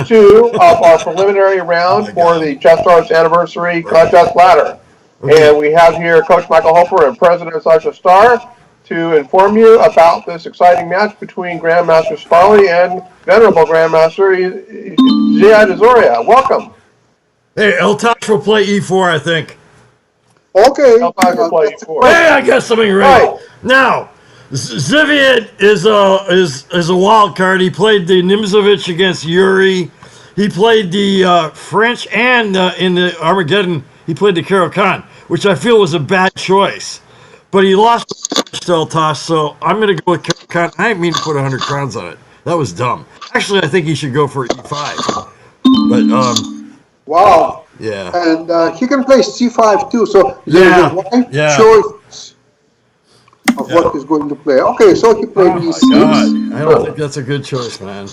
2 of our preliminary round for the ChessStars anniversary contest ladder. Okay. And we have here Coach Michael Hofer and President of Eltaj Safarli to inform you about this exciting match between Grandmaster Safarli and Venerable Grandmaster Zviad Izoria. Welcome. Hey, Eltaj will play E4, I think. Okay. Eltaj will play E4. Hey, I got something right. Now, Zviad is a wild card. He played the Nimzovich against Yuri. He played the French, and in the Armageddon, he played the Karo Khan, which I feel was a bad choice. But he lost to Eltaj, so I'm going to go with Karo Khan. I didn't mean to put 100 crowns on it. That was dumb. Actually, I think he should go for E5. But, wow. Yeah. And he can play C5 too, so there's a wide choice of what he's going to play. Okay, so he played E6. God. I don't think that's a good choice, man.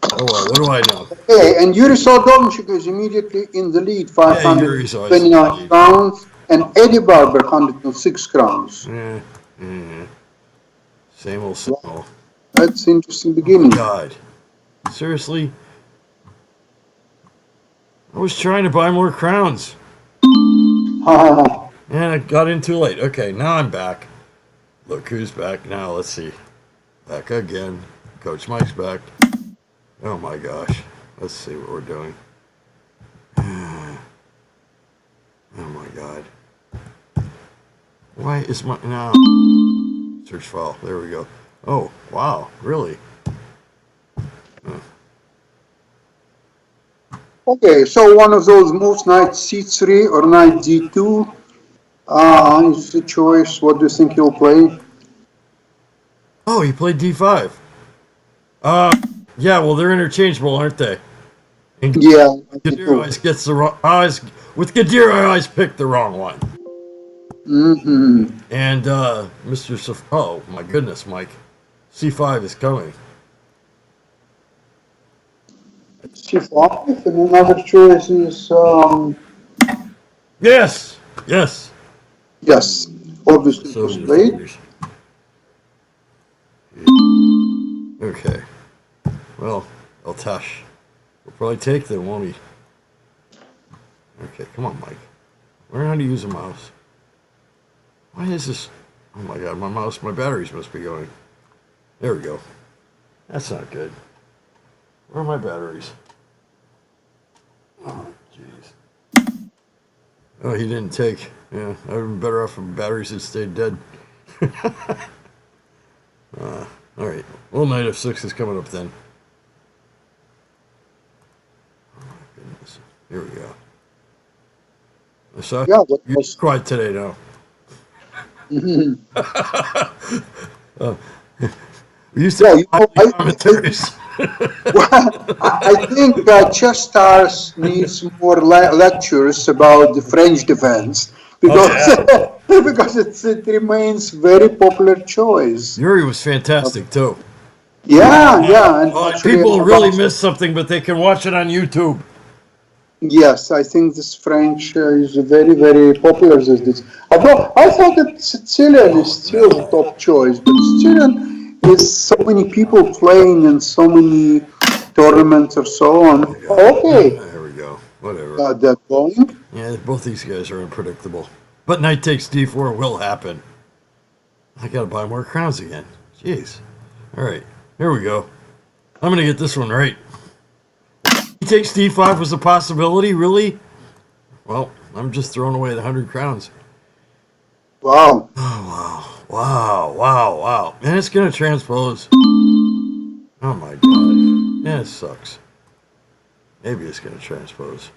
Oh, well, what do I know? Okay, and Yuri Sodomchik is immediately in the lead, 529 crowns, and Eddie Barber, 106 crowns. Same old, same old. That's an interesting beginning. Oh, God. Seriously? I was trying to buy more crowns. And I got in too late. Okay, now I'm back. Look who's back now. Let's see. Back again. Coach Mike's back. Oh my gosh. Let's see what we're doing. Oh my God. Why is my... No. Search file. There we go. Oh, wow. Really? Okay, so one of those moves, knight c3 or knight d2, is the choice. What do you think he'll play? Oh, he played d5. Yeah, well, they're interchangeable, aren't they? And yeah. Gadir always gets the wrong... with Gadir, I always pick the wrong one. Mm-hmm. And Mr. Oh, my goodness, Mike. C5 is coming. C5, and another choice is... Yes! Yes! Yes, obviously it was played. Okay. Well, Eltaj will probably take them, won't he? Okay, come on, Mike. Learn how to use a mouse. Why is this... Oh my God, my batteries must be going. There we go. That's not good. Where are my batteries? Oh, jeez. Oh, he didn't take. Yeah, I would have been better off if batteries had stayed dead. All right. Well, knight f6 is coming up then. Oh, my goodness. Here we go. I saw you're quiet today now. We used to have commentaries. I think ChessStars needs more lectures about the French defense because because it remains very popular choice. Yuri was fantastic too. Yeah. And people really miss something, but they can watch it on YouTube. Yes, I think this French is very, very popular these days. Although I thought that Sicilian is still the top choice, but Sicilian is so many people playing and so many tournaments or so on. Okay. There we go. Whatever. Got that going. Yeah, both these guys are unpredictable. But knight takes d4 will happen. I gotta buy more crowns again. Jeez. All right, here we go. I'm gonna get this one right. He takes d5 was a possibility, really? Well, I'm just throwing away the 100 crowns. Wow. Oh, wow. And it's going to transpose. Oh, my God. Yeah, it sucks. Maybe it's going to transpose.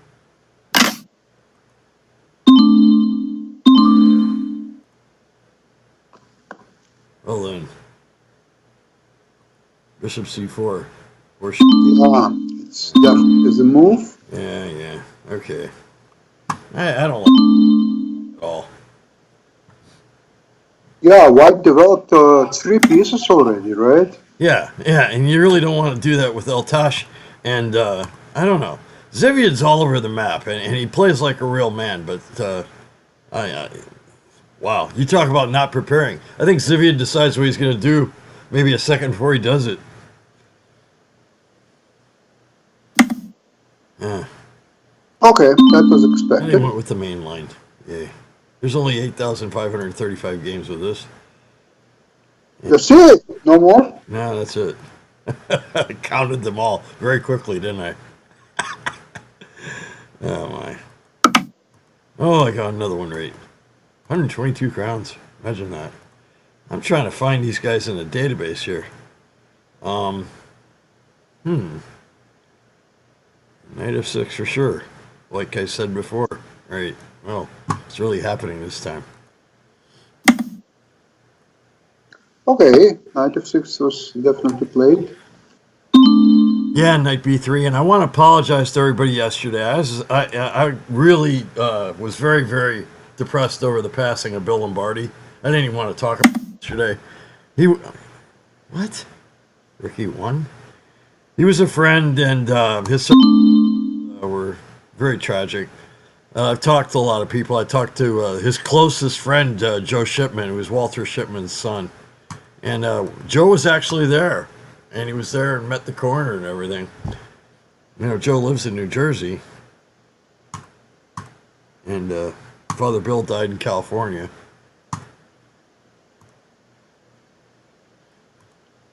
Well, then. Bishop c4. It's definitely the move. Yeah. Okay. I don't like it at all. Yeah, White developed 3 pieces already, right? Yeah, and you really don't want to do that with Eltaj. And I don't know. Zviad's all over the map, and he plays like a real man, but wow, you talk about not preparing. I think Zviad decides what he's going to do maybe a second before he does it. Okay, that was And they expected. went with the main line. Yay. There's only 8,535 games with this. That's it. No more. No, that's it. I counted them all very quickly, didn't I? Oh, my. Oh, I got another one right. 122 crowns. Imagine that. I'm trying to find these guys in the database here. Knight of 6 for sure. Like I said before. Right. Well, it's really happening this time. Okay, knight f6 was definitely played. Yeah, knight b3, and I want to apologize to everybody yesterday. I really was very, very depressed over the passing of Bill Lombardi. I didn't even want to talk about it yesterday. What? Ricky won? He was a friend, and his were very tragic. I've talked to a lot of people. I talked to his closest friend, Joe Shipman, who was Walter Shipman's son. And Joe was actually there. And he was there and met the coroner and everything. You know, Joe lives in New Jersey. And Father Bill died in California.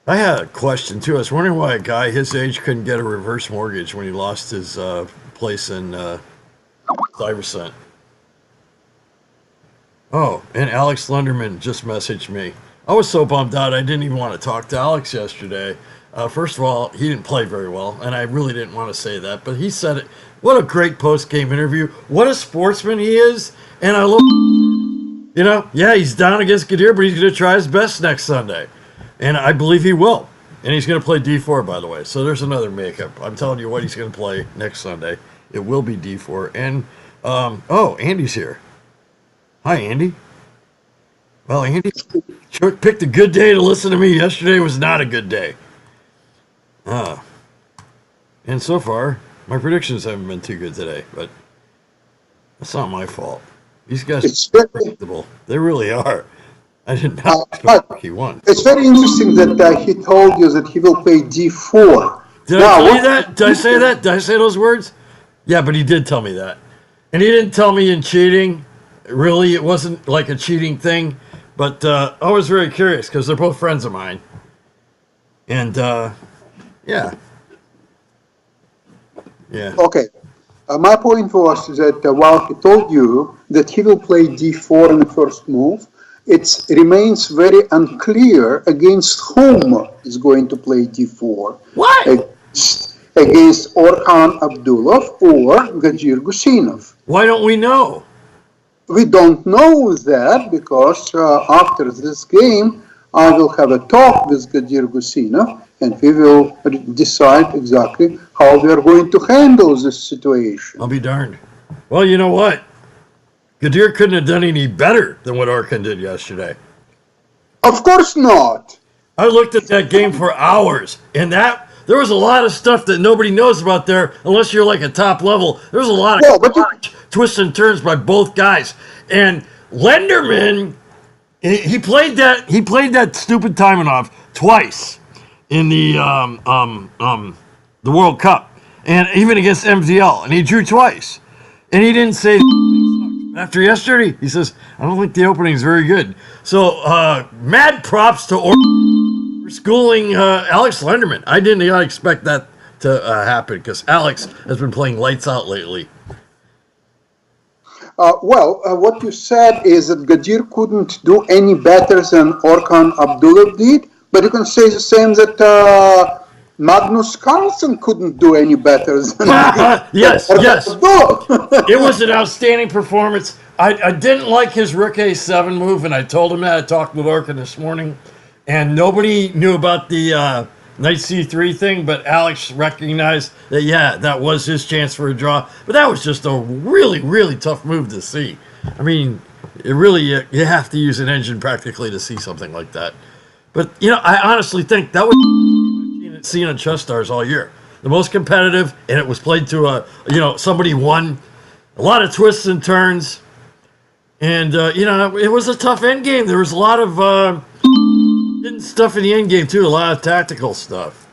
I had a question, too. I was wondering why a guy his age couldn't get a reverse mortgage when he lost his place in Stuyvesant. Oh, and Alex Lenderman just messaged me. I was so bummed out I didn't even want to talk to Alex yesterday. First of all, he didn't play very well, and I really didn't want to say that, but he said it. What a great post-game interview. What a sportsman he is, and I love, you know, yeah, he's down against Gadir, but he's going to try his best next Sunday, and I believe he will. And he's going to play D4, by the way, so there's another makeup. I'm telling you what he's going to play next Sunday. It will be D4, and, oh, Andy's here. Hi, Andy. Well, Andy sure picked a good day to listen to me. Yesterday was not a good day. And so far, my predictions haven't been too good today, but that's not my fault. These guys It's are very, predictable. They really are. I did not but expect he won. it's very interesting that he told you that he will play d4. Did I tell you that? Did I say that? Did I say those words? Yeah, but he did tell me that. And he didn't tell me in cheating. Really, it wasn't like a cheating thing. But I was very curious because they're both friends of mine. And, yeah. Yeah. Okay. My point was that while he told you that he will play d4 in the first move, it remains very unclear against whom is going to play d4. What? Against Orhan Abdulov or Gajir Gusinov. Why don't we know? We don't know that because after this game, I will have a talk with Gadir Gusinov and we will decide exactly how we are going to handle this situation. I'll be darned. Well, you know what? Gadir couldn't have done any better than what Orkan did yesterday. Of course not. I looked at that game for hours, and there was a lot of stuff that nobody knows about there unless you're like a top level. There was a lot of twists and turns by both guys. And Lenderman, he played that stupid Taimanov twice in the World Cup, and even against MVL, and he drew twice. And he didn't say after yesterday. He says, I don't think the opening is very good. So mad props to for schooling Alex Lenderman. I didn't expect that to happen because Alex has been playing lights out lately. What you said is that Gadir couldn't do any better than Orkan Abdulov did, but you can say the same that Magnus Carlsen couldn't do any better than yes. It was an outstanding performance. I didn't like his rook a7 move, and I told him that. I talked with Orkan this morning, and nobody knew about the knight c3 thing, but Alex recognized that, yeah, that was his chance for a draw. But that was just a really, really tough move to see. I mean, it really, you have to use an engine practically to see something like that. But, you know, I honestly think that was seen on ChessStars all year. The most competitive, and it was played to somebody won. A lot of twists and turns. And, it was a tough end game. There was a lot of hidden stuff in the end game, too. A lot of tactical stuff.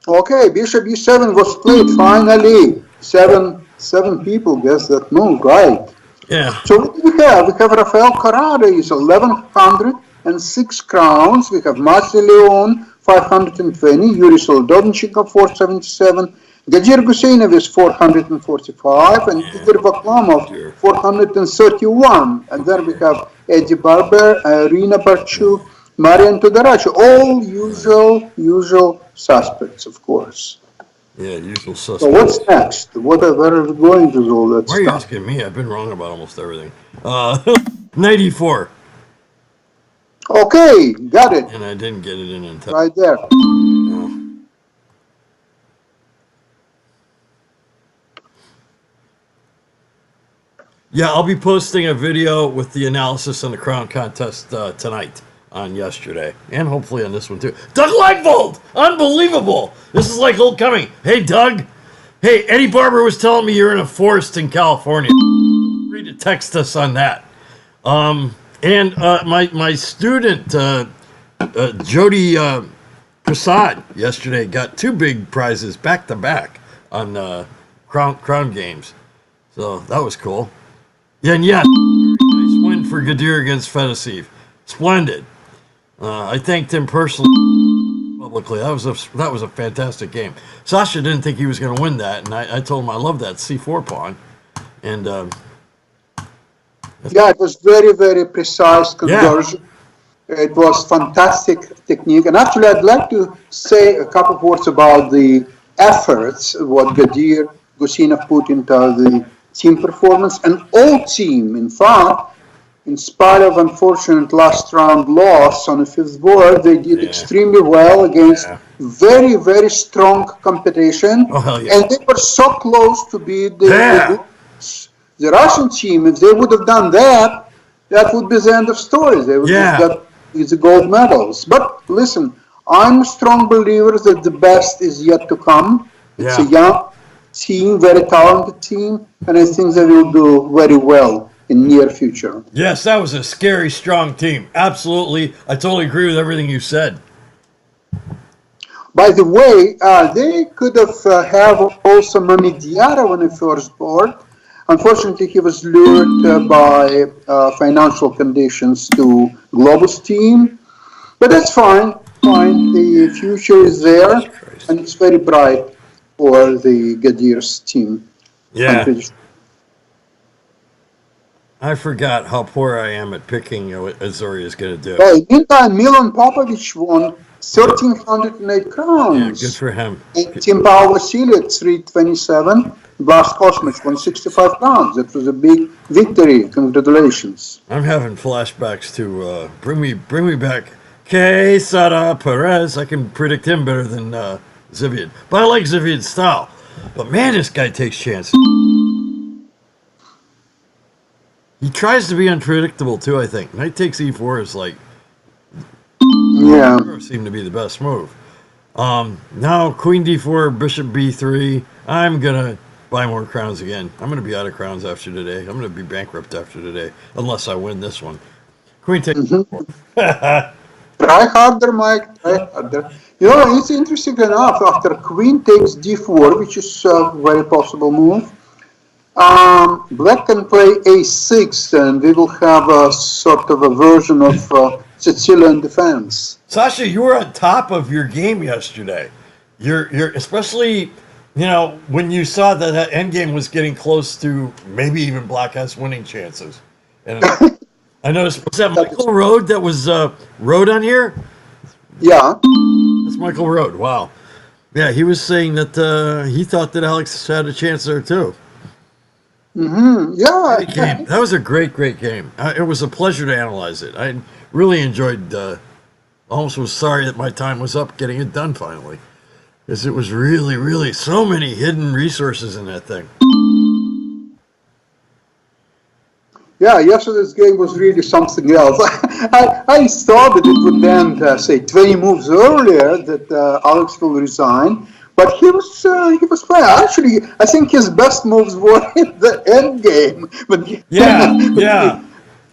Okay, bishop e7 was played finally. Seven people guessed that move, right? Yeah. So what do we have? We have Rafael Carrara, he's 1106 crowns. We have Marcel Leon, 520. Yuri Soldovnichenko, 477. Gadir Guseinov is 445. And Igor Baklamov, 431. And then we have Eddie Barber, Irina Barchuk, Marian Tudorache. All usual suspects, of course. Yeah, usual suspects. So what's next? Where are we going with all that Why are you stuff? asking me? I've been wrong about almost everything. 94. Okay, got it. And I didn't get it in time. Right there. Yeah, I'll be posting a video with the analysis on the crown contest tonight on yesterday. And hopefully on this one too. Doug Legvold! Unbelievable! This is like old coming. Hey, Doug. Hey, Eddie Barber was telling me you're in a forest in California. Feel free to text us on that. And my student, Jody Prasad, yesterday got 2 big prizes back to back on crown games. So that was cool. Yeah, and yeah, nice win for Gadir against Fedosiv. Splendid. I thanked him personally, publicly. That was a fantastic game. Sasha didn't think he was going to win that, and I told him I love that C4 pawn. And yeah, it was very, very precise conversion. Yeah. It was fantastic technique. And actually, I'd like to say a couple of words about the efforts, what Gadir Gusinov put into the team performance, and all team, in fact, in spite of unfortunate last round loss on the 5th board, they did extremely well against very, very strong competition. Oh, hell yeah. And they were so close to beat the Russian team. If they would have done that, that would be the end of story. They would have got the gold medals. But listen, I'm a strong believer that the best is yet to come. It's a young team, very talented team, and I think they will do very well in near future. Yes, that was a scary, strong team. Absolutely. I totally agree with everything you said. By the way, they could have also Mamidiara on the first board. Unfortunately, he was lured by financial conditions to Globus team. But that's fine. The future is there, and it's very bright for the Gadir's team. Yeah. I forgot how poor I am at picking what Izoria is going to do. Well, meantime, Milan Popovic won 1,308 crowns. Yeah, good for him. And Tim Vasily at 327. Blas Kosmich won 65 crowns. That was a big victory. Congratulations. I'm having flashbacks to bring me back. Quesada Perez. I can predict him better than Zviad. But I like Zviad's style. But man, this guy takes chances. He tries to be unpredictable too, I think. Knight takes e4 is like seemed to be the best move. Now queen d4, bishop b3. I'm gonna buy more crowns again. I'm gonna be out of crowns after today. I'm gonna be bankrupt after today, unless I win this one. Queen takes Try harder, Mike. Try harder. You know, it's interesting enough. After queen takes d4, which is a very possible move, Black can play a6, and we will have a sort of a version of Sicilian defense. Sasha, you were on top of your game yesterday. You're especially, when you saw that endgame was getting close to maybe even Black has winning chances. And I noticed, was that Michael Rode that was Rode on here? Yeah. That's Michael Rode. Wow. Yeah, he was saying that he thought that Alex had a chance there too. Yeah. Great game. That was a great game. It was a pleasure to analyze it. I really enjoyed. Almost was sorry that my time was up getting it done finally, because it was really, really so many hidden resources in that thing. Yeah, yesterday's game was really something else. I thought that it would end, say, 20 moves earlier, that Alex will resign. But he was fine. Actually, I think his best moves were in the end game. But Yeah.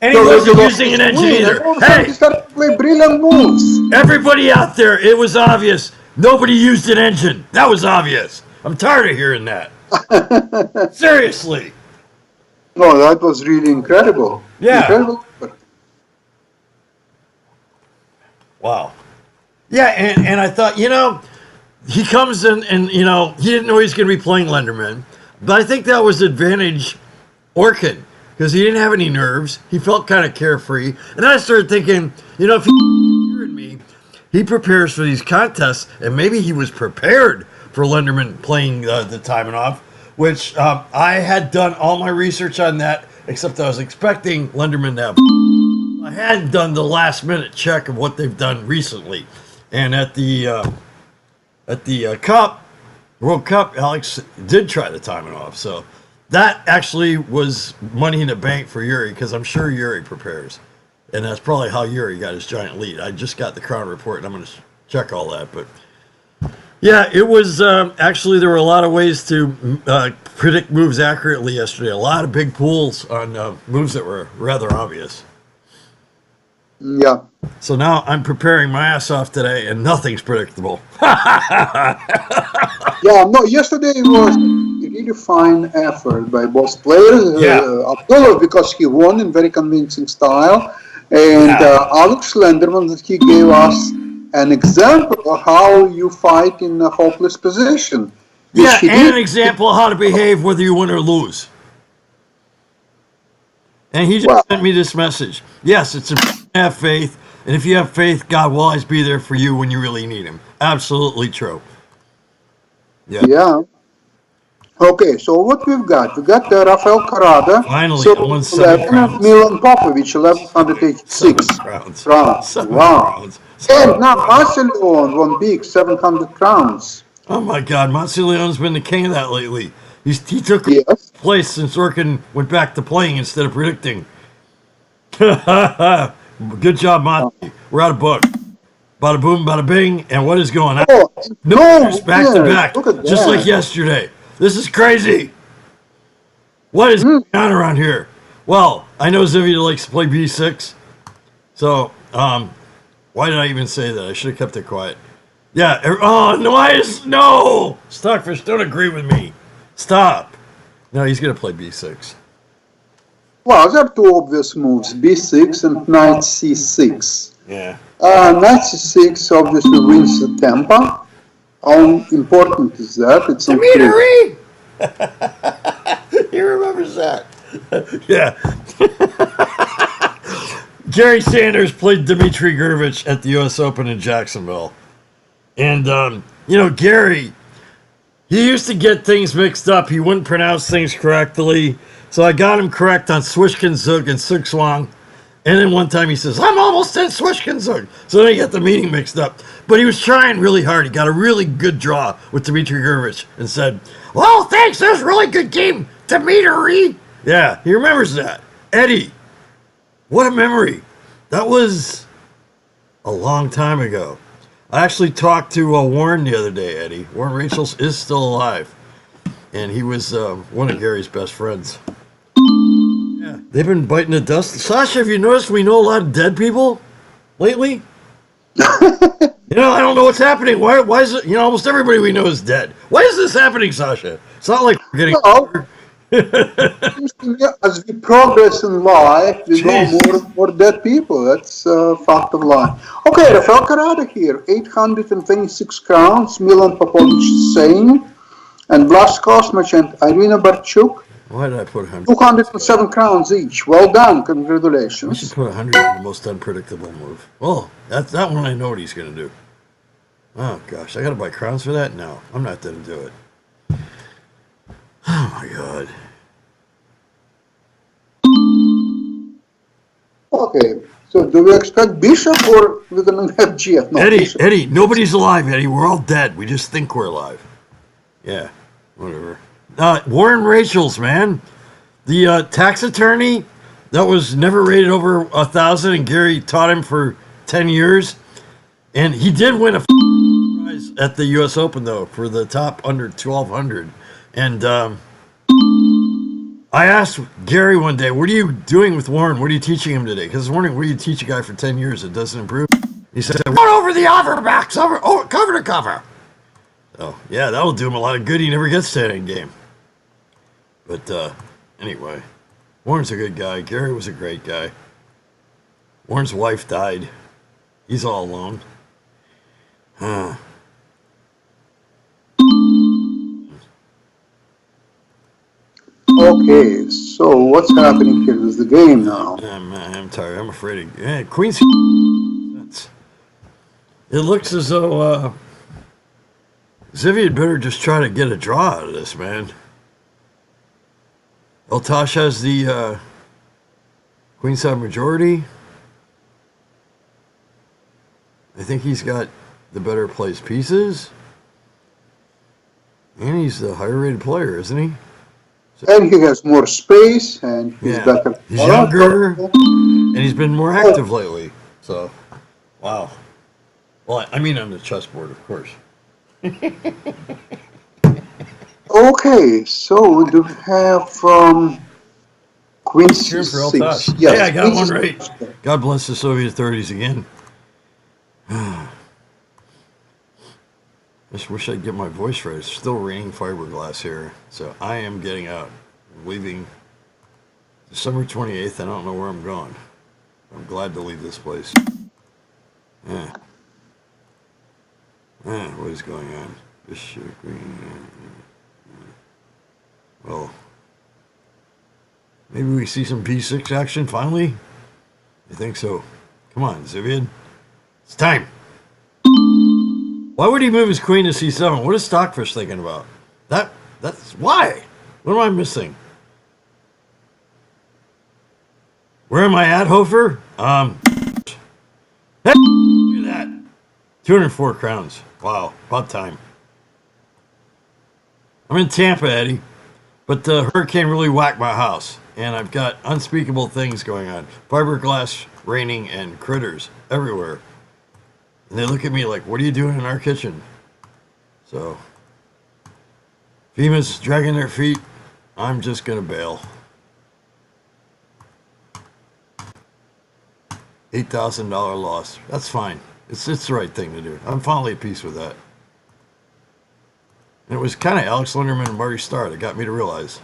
And he wasn't using an engine either. Hey! He started to play brilliant moves. Everybody out there, it was obvious. Nobody used an engine. That was obvious. I'm tired of hearing that. Seriously. No, that was really incredible. Yeah. Incredible. Wow. Yeah, and I thought, he comes in and, he didn't know he was going to be playing Lenderman. But I think that was advantage Orkin, because he didn't have any nerves. He felt kind of carefree. And I started thinking, if he heard me, he prepares for these contests, and maybe he was prepared for Lenderman playing the timing off, which I had done all my research on that, except I was expecting Lenderman to have. I hadn't done the last minute check of what they've done recently. And at the World Cup, Alex did try to time it off. So that actually was money in the bank for Yuri, because I'm sure Yuri prepares. And that's probably how Yuri got his giant lead. I just got the Crown report, and I'm going to check all that. But yeah, it was actually, there were a lot of ways to predict moves accurately yesterday. A lot of big pools on moves that were rather obvious. Yeah. So now I'm preparing my ass off today, and nothing's predictable. Yeah, no, yesterday was a really fine effort by both players. Abdullah, because he won in very convincing style, and Alex Lenderman, that he gave us an example of how you fight in a hopeless position. Yeah, and an example of how to behave whether you win or lose. And he just sent me this message. Yes, it's important to have faith, and if you have faith, God will always be there for you when you really need him. Absolutely true. Yeah. Okay, so what we've got? We got Rafael Carrada. Finally, so 170 rounds. Milan Popovic, 1186 rounds. Wow. And now Marcelion won big, 700 crowns. Oh my God, Marcelion's been the king of that lately. He took place since Orkin went back to playing instead of predicting. Good job, Monty. We're out of book. Bada boom, bada bing, and what is going on? Back to back, just like yesterday. This is crazy. What is going on around here? Well, I know Zviad likes to play B6, so why did I even say that? I should have kept it quiet. Yeah. Oh no! Stockfish, don't agree with me. Stop. No, he's gonna play B6. Well, there are two obvious moves: B6 and Knight C6. Yeah. Knight C6 obviously wins the tempo. How important is that? It's Dimitri! He remembers that. Yeah. Gary Sanders played Dmitry Gurevich at the U.S. Open in Jacksonville. And, Gary, he used to get things mixed up. He wouldn't pronounce things correctly. So I got him correct on Swishkin Zug and Suk Swang. And then one time he says, I'm almost in Swishkin Zug. So then he got the meaning mixed up. But he was trying really hard. He got a really good draw with Dmitry Gurevich and said, well, thanks. That was a really good game, Dmitry. Yeah, he remembers that. Eddie, what a memory. That was a long time ago. I actually talked to Warren the other day, Eddie. Warren Rachels is still alive. And he was one of Gary's best friends. Yeah, they've been biting the dust. Sasha, have you noticed we know a lot of dead people lately? I don't know what's happening. Why is it, almost everybody we know is dead. Why is this happening, Sasha? It's not like we're getting... As we progress in life, we know more dead people. That's a fact of life. Okay, Rafael Carrada here, 826 crowns. Milan Popovic same. And Blas Kosmich and Irina Barchuk. Why did I put 100? 207 crowns each. Well done. Congratulations. We should put 100 on the most unpredictable move. Well, that one I know what he's going to do. Oh, gosh. I got to buy crowns for that? No, I'm not going to do it. Oh, my God. Okay. So do we expect Bishop or we're going to have GF? No, Eddie, nobody's alive, Eddie. We're all dead. We just think we're alive. Yeah, whatever. Warren Rachels, man. The tax attorney that was never rated over 1,000, and Gary taught him for 10 years. And he did win a prize at the U.S. Open, though, for the top under 1,200. And I asked Gary one day, what are you doing with Warren? What are you teaching him today? Because this morning, what do you teach a guy for 10 years that doesn't improve? He said, run over the overbacks, cover to cover. So, yeah, that will do him a lot of good. He never gets to that end game. But anyway, Warren's a good guy. Gary was a great guy. Warren's wife died. He's all alone. Okay, so what's happening here with the game now? I'm tired. I'm afraid of... Yeah, Queen's... It looks as though Zviad better just try to get a draw out of this, man. Eltaj has the queenside majority. I think he's got the better placed pieces. And he's the higher rated player, isn't he? And he has more space, and he's better. He's younger, and he's been more active lately. So, wow. Well, I mean on the chessboard, of course. Okay, so we do have Queen Cheering for C6. Eltaj. Yes, Hey, I got Queen one C6. right. God bless the Soviet authorities again. Just wish I'd get my voice right. It's still raining fiberglass here, so I am getting out. I'm leaving December 28th. I don't know where I'm going. I'm glad to leave this place. What is going on? Bishop, green. Well, maybe we see some P6 action finally? I think so. Come on, Zviad. It's time. Why would he move his queen to C7? What is Stockfish thinking about? That's why. What am I missing? Where am I at, Hofer? Hey, look at that. 204 crowns. Wow, about time. I'm in Tampa, Eddie, but the hurricane really whacked my house, and I've got unspeakable things going on. Fiberglass, raining, and critters everywhere. And they look at me like, what are you doing in our kitchen? So, FEMA's dragging their feet. I'm just going to bail. $8,000 loss. That's fine. It's the right thing to do. I'm finally at peace with that. And it was kind of Alex Linderman and Marty Starr that got me to realize.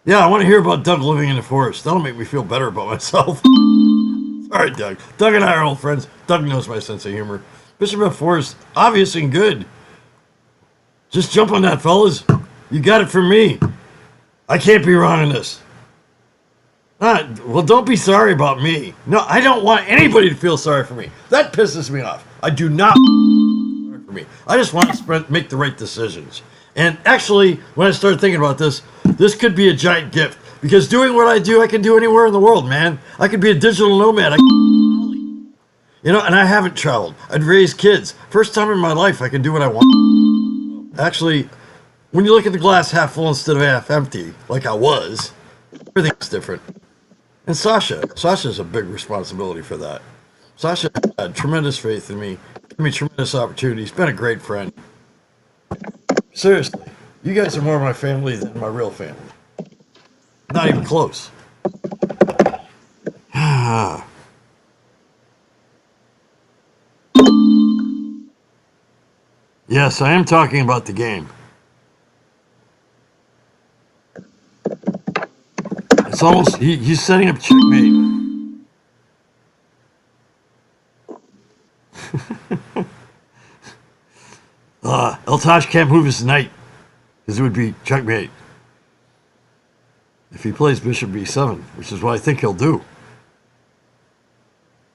Yeah, I want to hear about Doug living in the forest. That'll make me feel better about myself. Sorry, Doug. Doug and I are old friends. Doug knows my sense of humor. Bishop F4 is obvious and good. Just jump on that, fellas. You got it from me. I can't be wrong in this. Well, don't be sorry about me. No, I don't want anybody to feel sorry for me. That pisses me off. I do not sorry for me. I just want to make the right decisions. And actually, when I started thinking about this, this could be a giant gift. Because doing what I do, I can do anywhere in the world, man. I could be a digital nomad. You know, and I haven't traveled. I'd raised kids. First time in my life I can do what I want. Actually, when you look at the glass half full instead of half empty, like I was, everything's different. And Sasha's a big responsibility for that. Sasha had tremendous faith in me, gave me tremendous opportunities, been a great friend. Seriously, you guys are more of my family than my real family. Not even close. Yes, I am talking about the game. It's almost, he's setting up checkmate. Eltaj can't move his knight, because it would be checkmate. If he plays bishop b7, which is what I think he'll do.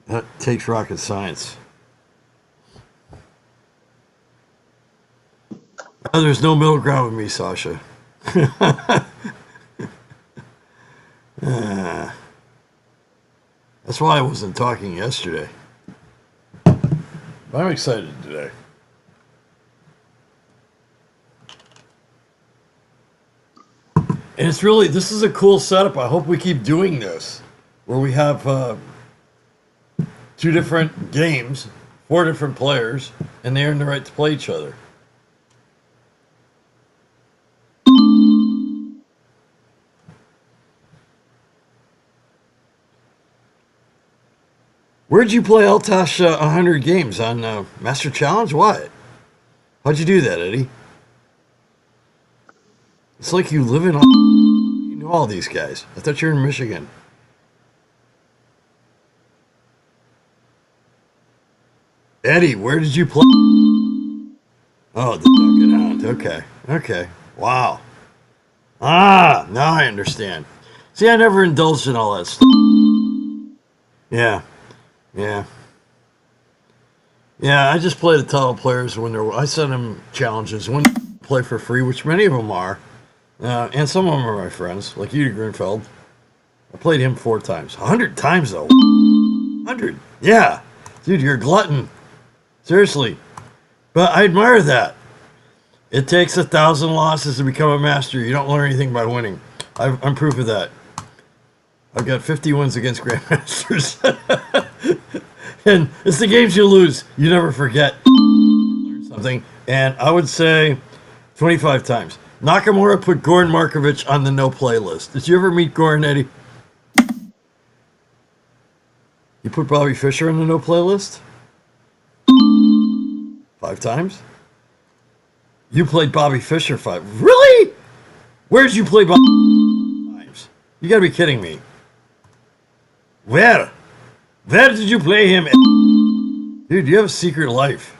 That takes rocket science. There's no middle ground with me, Sasha. That's why I wasn't talking yesterday. But I'm excited today. And it's really, this is a cool setup. I hope we keep doing this, where we have 2 different games, 4 different players, and they earn the right to play each other. Where'd you play Eltaj 100 games? On Master Challenge? What? How'd you do that, Eddie? It's like you live in. You know all these guys. I thought you were in Michigan. Eddie, where did you play? Oh, the Duck and Hound. Okay. Okay. Wow. Ah, now I understand. See, I never indulged in all that stuff. Yeah. Yeah. Yeah, I just play the title players when they're. I send them challenges when they play for free, which many of them are. And some of them are my friends, like you, Greenfeld. I played him 4 times. 100 times, though. 100. Yeah. Dude, you're a glutton. Seriously. But I admire that. It takes 1,000 losses to become a master. You don't learn anything by winning. I'm proof of that. I've got 50 wins against grandmasters. And it's the games you lose. You never forget. You learn something. And I would say 25 times. Nakamura put Goran Markovic on the no-play list. Did you ever meet Goran, Eddie? You put Bobby Fischer on the no-play list? 5 times? You played Bobby Fischer 5. Really? Where'd you play Bobby times? You gotta be kidding me. Where? Where did you play him? Dude, you have a secret life.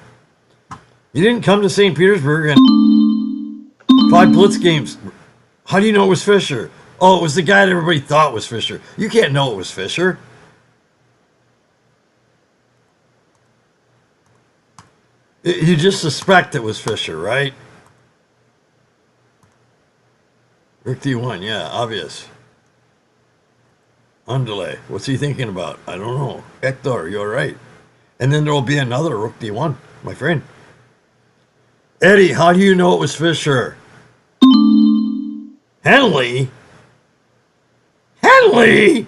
You didn't come to St. Petersburg and 5 Blitz games. How do you know it was Fischer? Oh, it was the guy that everybody thought was Fischer. You can't know it was Fischer. You just suspect it was Fischer, right? Rick D1, yeah, obvious. Underlay, what's he thinking about? I don't know. Hector, you're right. And then there will be another Rook D1, my friend. Eddie, how do you know it was Fischer? Henley? Henley?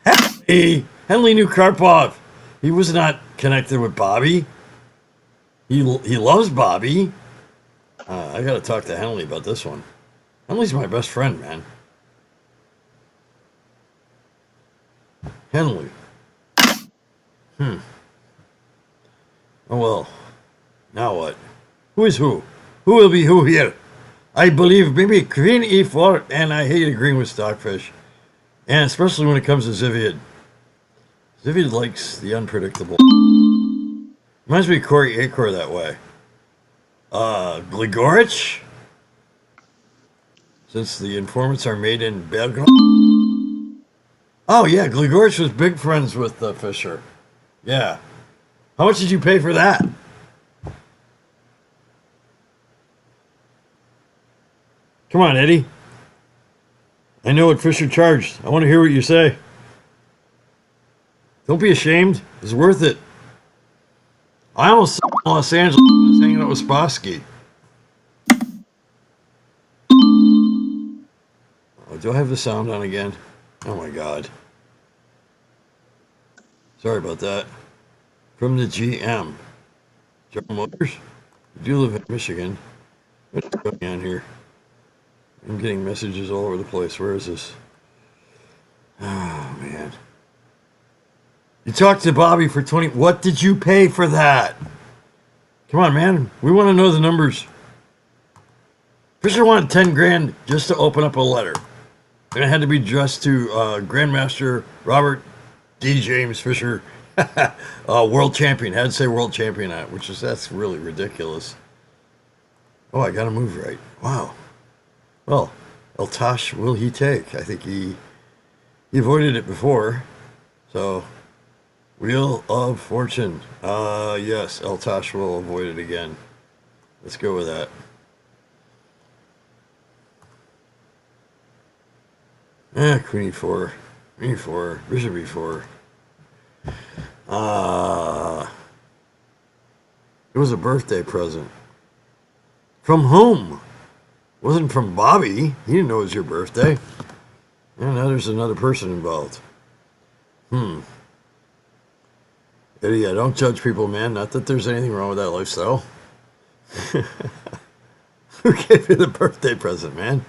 Henley? Henley knew Karpov. He was not connected with Bobby. He loves Bobby. I got to talk to Henley about this one. Henley's my best friend, man. Henley. Oh, well. Now what? Who is who? Who will be who here? I believe maybe Queen E4, and I hate agreeing with Stockfish. And especially when it comes to Zviad. Zviad likes the unpredictable. Reminds me of Corey Acor that way. Gligorich? Since the informants are made in Belgrade. Oh, yeah, Gligorich was big friends with Fischer. Yeah. How much did you pay for that? Come on, Eddie. I know what Fischer charged. I want to hear what you say. Don't be ashamed. It's worth it. I almost saw Los Angeles when I was hanging out with Spassky. Oh, do I have the sound on again? Oh my God. Sorry about that. From the GM. General Motors? You do live in Michigan. What's going on here? I'm getting messages all over the place. Where is this? Oh, man. You talked to Bobby for 20... What did you pay for that? Come on, man. We want to know the numbers. Fischer wanted 10 grand just to open up a letter. And it had to be addressed to Grandmaster Robert D. James Fischer, world champion. Had to say world champion on it, that's really ridiculous. Oh, I got to move right. Wow. Well, Eltaj will he take? I think he avoided it before. So, Wheel of Fortune. Yes, Eltaj will avoid it again. Let's go with that. Queen E4. Queen E4. Bishop E4. It was a birthday present. From whom? Wasn't from Bobby. He didn't know it was your birthday. And now there's another person involved. Eddie, I don't judge people, man. Not that there's anything wrong with that lifestyle. Who gave you the birthday present, man?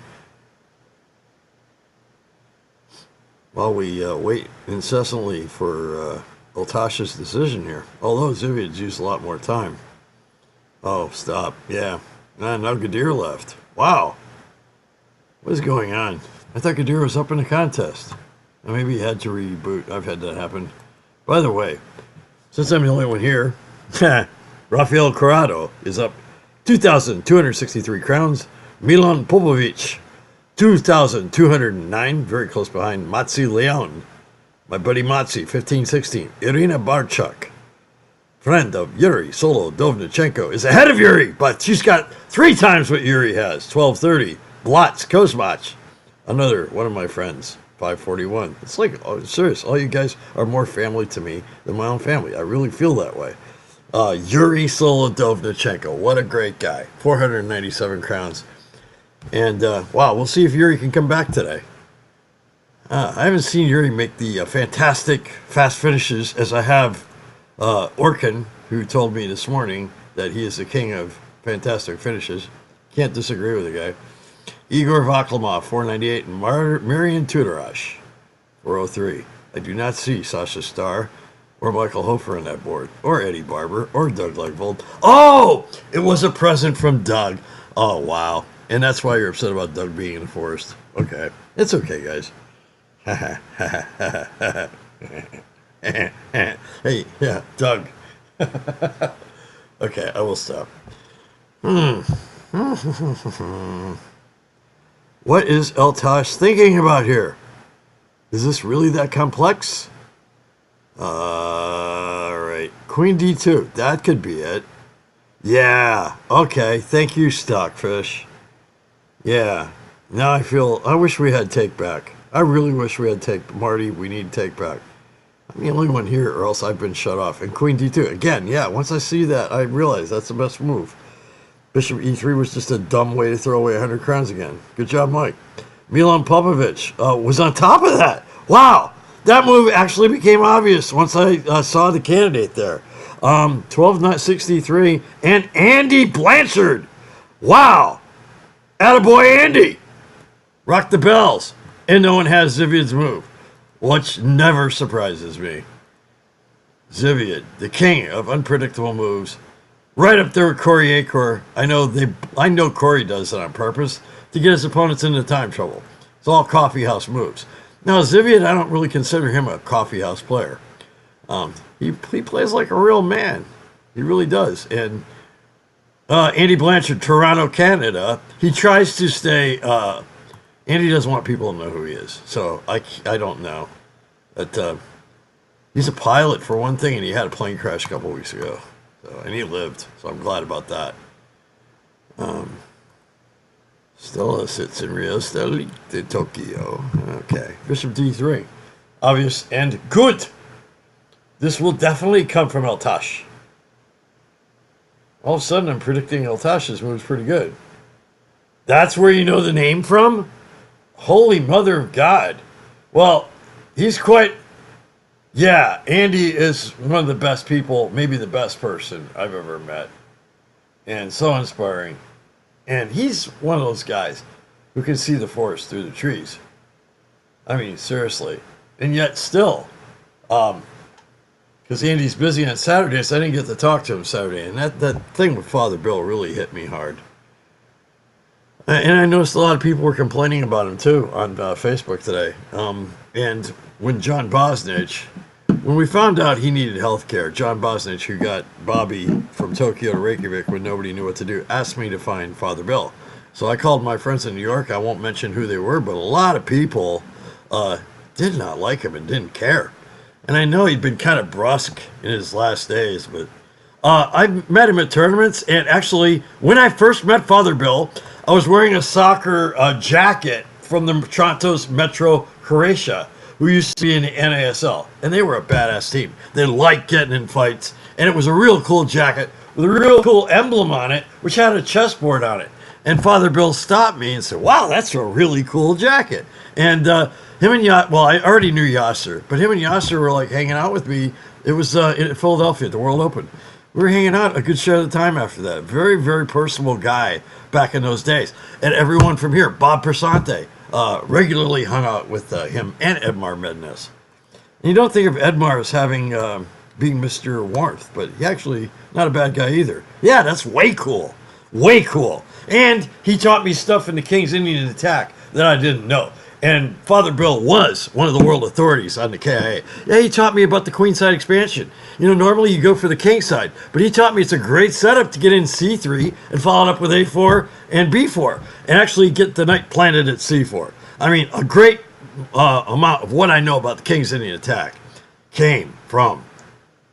While we wait incessantly for Eltaj's decision here. Although Zviad's used a lot more time. Oh, stop. Yeah. Now Gadir left. Wow. What is going on? I thought Gadir was up in the contest. Or maybe he had to reboot. I've had that happen. By the way, since I'm the only one here, Rafael Corrado is up 2,263 crowns. Milan Popovic, 2,209, very close behind Matsi Leon. My buddy Matsi, 1516. Irina Barchuk, friend of Yuri Solo Dovnichenko, is ahead of Yuri, but she's got 3 times what Yuri has, 1230. Blotz Kozmach, another one of my friends, 541. It's like, oh, serious, all you guys are more family to me than my own family. I really feel that way. Yuri Solodovnichenko, what a great guy. 497 crowns. And, wow, we'll see if Yuri can come back today. I haven't seen Yuri make the fantastic fast finishes as I have Orkin, who told me this morning that he is the king of fantastic finishes. Can't disagree with the guy. Igor Vaklimov, 498, and Marian Tudorash, 403. I do not see Sasha Starr or Michael Hofer on that board, or Eddie Barber, or Doug Legvold. Oh, it was a present from Doug. Oh, wow. And that's why you're upset about Doug being in the forest. Okay. It's okay, guys. Hey, yeah, Doug. Okay, I will stop. What is Eltaj thinking about here? Is this really that complex? Alright. Queen D2. That could be it. Yeah. Okay. Thank you, Stockfish. Yeah. Now I wish we had take back. I really wish we had take. Marty, we need take back. I'm the only one here, or else I've been shut off. And Queen D2. Again, yeah. Once I see that, I realize that's the best move. Bishop E3 was just a dumb way to throw away 100 crowns again. Good job, Mike. Milan Popovic was on top of that. Wow. That move actually became obvious once I saw the candidate there. 12.63. And Andy Blanchard. Wow. Attaboy, Andy. Rock the bells. And no one has Zviad's move, which never surprises me. Zviad, the king of unpredictable moves. Right up there with Corey Acor. I know Corey does it on purpose to get his opponents into time trouble. It's all coffee house moves. Now, Zviad, I don't really consider him a coffee house player. He plays like a real man. He really does. And Andy Blanchard, Toronto, Canada, he tries to stay... Andy doesn't want people to know who he is. So I don't know. But he's a pilot, for one thing, and he had a plane crash a couple weeks ago. And he lived, so I'm glad about that. Stella sits in Rio Stella de Tokyo. Okay. Bishop D3. Obvious and good. This will definitely come from Eltaj. All of a sudden, I'm predicting Eltaj's move's pretty good. That's where you know the name from? Holy mother of God. Well, he's quite... Yeah, Andy is one of the best people, maybe the best person I've ever met. And so inspiring. And he's one of those guys who can see the forest through the trees. I mean, seriously. And yet still, because Andy's busy on Saturday, so I didn't get to talk to him Saturday. And that thing with Father Bill really hit me hard. And I noticed a lot of people were complaining about him, too, on Facebook today. And when John Bosnich, when we found out he needed health care, John Bosnich, who got Bobby from Tokyo to Reykjavik when nobody knew what to do, asked me to find Father Bill. So I called my friends in New York. I won't mention who they were, but a lot of people did not like him and didn't care. And I know he'd been kind of brusque in his last days, but I met him at tournaments. And actually, when I first met Father Bill, I was wearing a soccer jacket from the Trantos Metro Croatia, who used to be in the NASL. And they were a badass team. They liked getting in fights. And it was a real cool jacket with a real cool emblem on it, which had a chessboard on it. And Father Bill stopped me and said, wow, that's a really cool jacket. And him and I already knew Yasser, but him and Yasser were like hanging out with me. It was in Philadelphia at the World Open. We were hanging out a good share of the time after that. Very, very personable guy back in those days. And everyone from here, Bob Persante, regularly hung out with him and Edmar Mednes. And you don't think of Edmar as having being Mr. Warmth, but he actually not a bad guy either. Yeah, that's way cool. Way cool. And he taught me stuff in the King's Indian attack that I didn't know. And Father Bill was one of the world authorities on the KIA. Yeah, he taught me about the queenside expansion. Normally you go for the king side, but he taught me it's a great setup to get in c3 and follow it up with a4 and b4 and actually get the knight planted at c4. I mean, a great amount of what I know about the King's Indian attack came from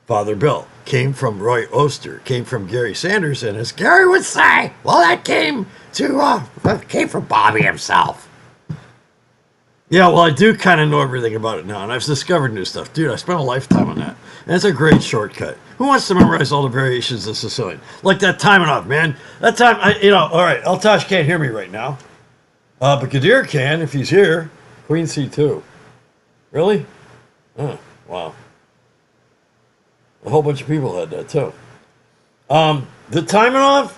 Father Bill, came from Roy Oster, came from Gary Sanders, and as Gary would say, well, that came from Bobby himself. Yeah, well, I do kind of know everything about it now, and I've discovered new stuff. Dude, I spent a lifetime on that. And it's a great shortcut. Who wants to memorize all the variations of Sicilian? Like that Taimanov, man. That time, all right, Eltaj can't hear me right now. But Kadir can if he's here. Queen C2. Really? Oh, wow. A whole bunch of people had that, too. The Taimanov?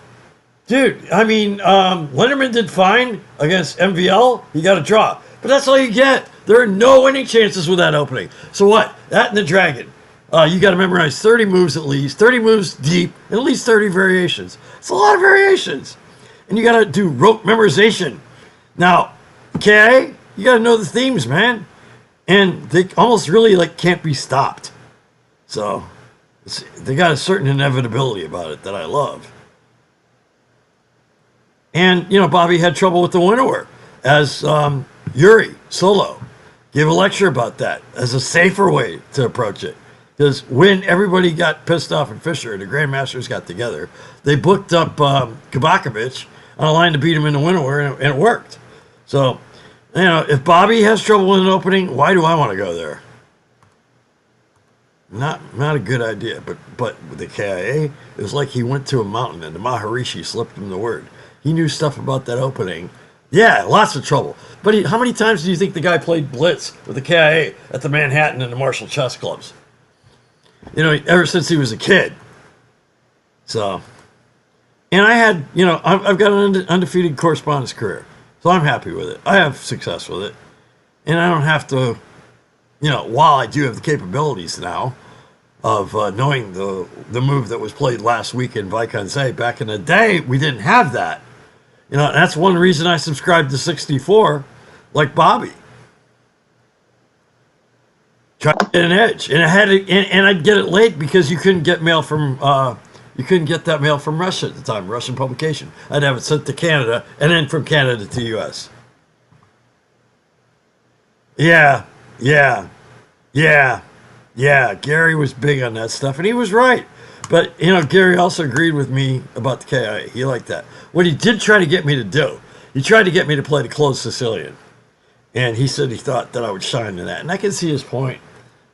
Dude, I mean, Linderman did fine against MVL. He got a draw. But that's all you get. There are no winning chances with that opening. So what? That and the dragon. You got to memorize 30 moves at least, 30 moves deep, and at least 30 variations. It's a lot of variations. And you got to do rote memorization. Now, okay, you got to know the themes, man. And they almost really can't be stopped. So they got a certain inevitability about it that I love. And, Bobby had trouble with the winnower as Yuri Solo gave a lecture about that as a safer way to approach it. Because when everybody got pissed off at Fischer and the Grandmasters got together, they booked up Kabakovic on a line to beat him in the winnower, and it worked. So, if Bobby has trouble in an opening, why do I want to go there? Not a good idea. But with the KIA, it was like he went to a mountain and the Maharishi slipped him the word. He knew stuff about that opening. Yeah, lots of trouble. But how many times do you think the guy played Blitz with the KIA at the Manhattan and the Marshall Chess Clubs? Ever since he was a kid. So, and I had, I've got an undefeated correspondence career. So I'm happy with it. I have success with it. And I don't have to, while I do have the capabilities now of knowing the move that was played last week in Vaikanze, back in the day, we didn't have that. That's one reason I subscribed to 64, like Bobby. Try to get an edge, and I'd get it late because you couldn't get mail from that mail from Russia at the time, Russian publication. I'd have it sent to Canada, and then from Canada to U.S. Yeah. Gary was big on that stuff, and he was right. But, Gary also agreed with me about the KIA. He liked that. What he did try to get me to do, he tried to get me to play the closed Sicilian. And he said he thought that I would shine in that. And I can see his point.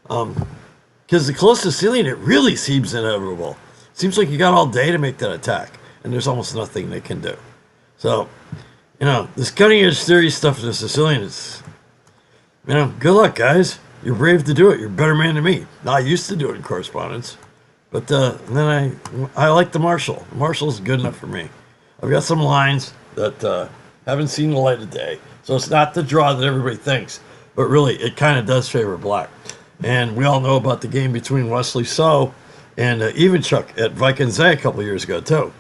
Because the closed Sicilian, it really seems inevitable. It seems like you got all day to make that attack. And there's almost nothing they can do. So, this cutting edge theory stuff in the Sicilian is, good luck, guys. You're brave to do it. You're a better man than me. I used to do it in correspondence. But then I like the Marshall. The Marshall's good enough for me. I've got some lines that haven't seen the light of day. So it's not the draw that everybody thinks. But really, it kind of does favor black. And we all know about the game between Wesley So and Ivanchuk at Vaikanze a couple years ago, too.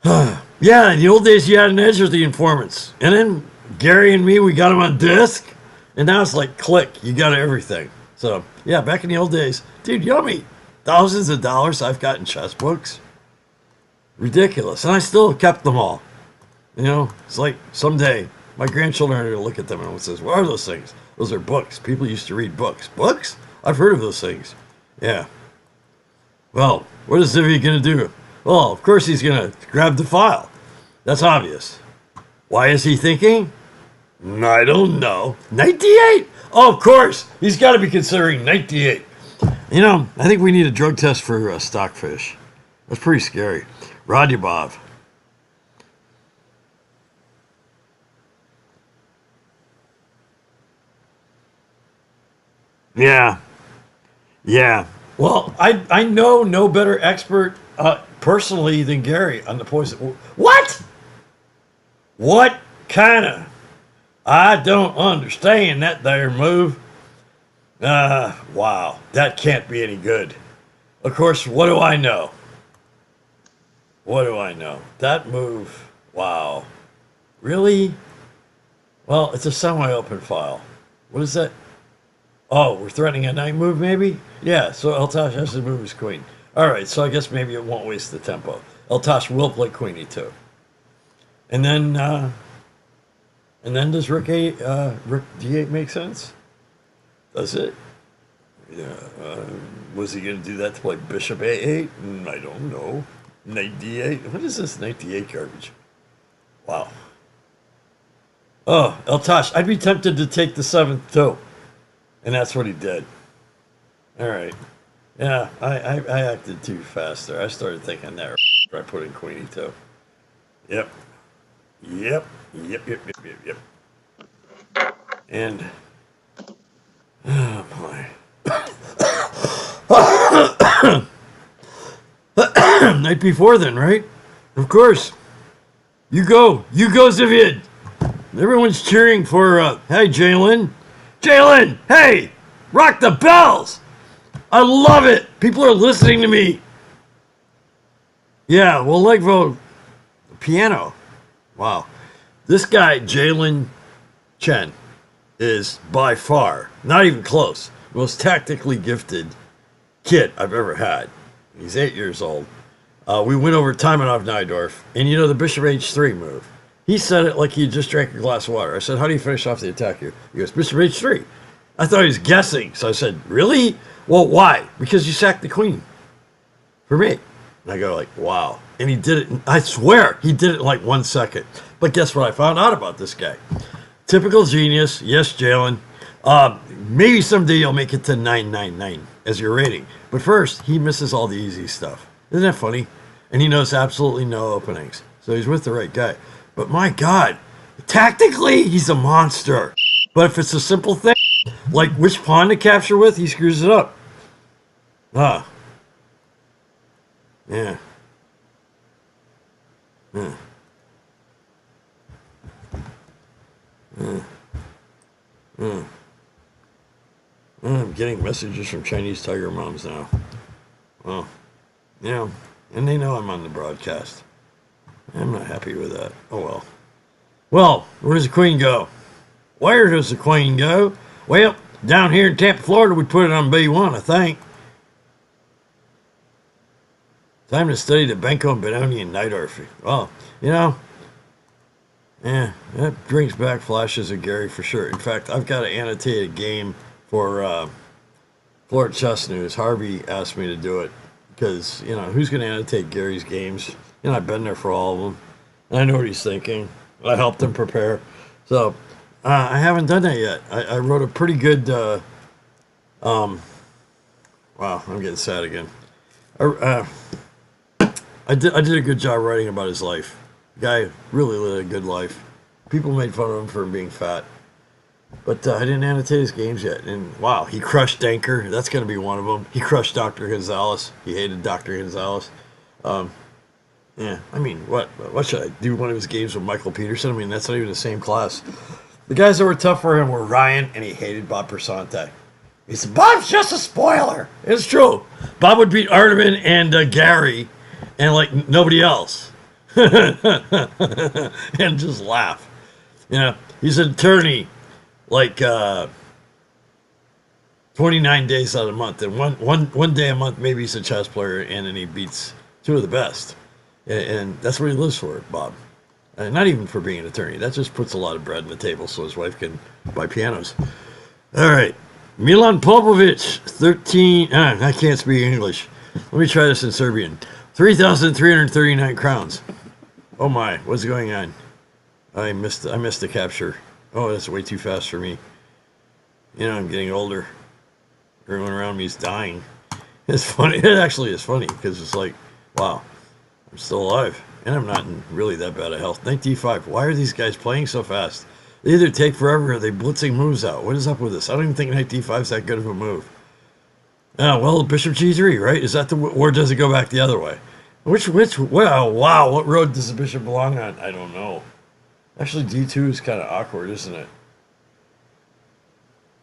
Yeah, in the old days, you had an edge with the informants. And then Gary and me, we got them on disc. And now it's like click. You got everything. So, yeah, back in the old days, dude, yummy. Thousands of dollars I've got in chess books. Ridiculous. And I still have kept them all. It's like someday my grandchildren are going to look at them and says, what are those things? Those are books. People used to read books. Books? I've heard of those things. Yeah. Well, what is Zviad going to do? Well, of course he's going to grab the file. That's obvious. Why is he thinking? I don't know. 98? Oh, of course. He's got to be considering 98. I think we need a drug test for stockfish. That's pretty scary. Radyabov. Yeah. Well, I know no better expert personally than Gary on the poison. What? What kind of? I don't understand that there move. Wow. That can't be any good. Of course, what do I know? What do I know? That move, wow. Really? Well, it's a semi-open file. What is that? Oh, we're threatening a knight move, maybe? Yeah, so Eltaj has to move his queen. All right, so I guess maybe it won't waste the tempo. Eltaj will play queen e2. And then does rook d8 make sense? Does it? Yeah. Was he going to do that to play bishop a8? I don't know. Knight d8? What is this knight d8 garbage? Wow. Oh, Eltaj, I'd be tempted to take the 7th too. And that's what he did. All right. Yeah, I acted too fast there. I started thinking there. I put in queen e2. Yep. Yep. And, oh boy. Night before then, right? Of course. You go, Zviad. Everyone's cheering for, hey, Jalen. Jalen, hey, rock the bells. I love it. People are listening to me. Yeah, well, Legvo, piano. Wow. This guy, Jalen Chen, is by far, not even close, most tactically gifted kid I've ever had. He's 8 years old. We went over Taimanov Nydorf, and you know the bishop h3 move. He said it like he just drank a glass of water. I said, how do you finish off the attack here? He goes, bishop h3. I thought he was guessing. So I said, really? Well, why? Because you sacked the queen for me. And I go like, wow. And he did it, I swear, he did it in like 1 second. But guess what I found out about this guy? Typical genius. Yes, Jalen. Maybe someday you'll make it to 999 as your rating. But first, he misses all the easy stuff. Isn't that funny? And he knows absolutely no openings. So he's with the right guy. But my God, tactically, he's a monster. But if it's a simple thing, like which pawn to capture with, he screws it up. Yeah. I'm getting messages from Chinese tiger moms now. Well, and they know I'm on the broadcast. I'm not happy with that. Oh well. Well, where does the queen go? Where does the queen go? Well, down here in Tampa, Florida, we put it on B1, I think. Time to study the Benko and Benoni and Nydorf. Well, that brings back flashes of Gary for sure. In fact, I've got to annotate a game for Florida Chess News. Harvey asked me to do it because, who's going to annotate Gary's games? I've been there for all of them. And I know what he's thinking. I helped him prepare. So, I haven't done that yet. I wrote a pretty good, wow, I'm getting sad again. I did a good job writing about his life. The guy really lived a good life. People made fun of him for being fat. But I didn't annotate his games yet. And wow, he crushed Denker. That's going to be one of them. He crushed Dr. Gonzalez. He hated Dr. Gonzalez. What should I do? One of his games with Michael Peterson? That's not even the same class. The guys that were tough for him were Ryan, and he hated Bob Persante. He said, Bob's just a spoiler. It's true. Bob would beat Arteman and Gary and like nobody else. And just laugh. He's an attorney like 29 days out of the month. And one day a month, maybe he's a chess player, and then he beats two of the best. And that's what he lives for, Bob. And not even for being an attorney. That just puts a lot of bread on the table so his wife can buy pianos. All right. Milan Popovic, 13. I can't speak English. Let me try this in Serbian. 3,339 crowns. Oh my, what's going on? I missed the capture. Oh, that's way too fast for me. I'm getting older. Everyone around me is dying. It's funny. It actually is funny because it's like, wow, I'm still alive. And I'm not in really that bad of health. Knight d5. Why are these guys playing so fast? They either take forever or they blitzing moves out. What is up with this? I don't even think knight d5 is that good of a move. Well, bishop g3, right? Is that or does it go back the other way? Wow, what road does the bishop belong on? I don't know. Actually, d2 is kind of awkward, isn't it?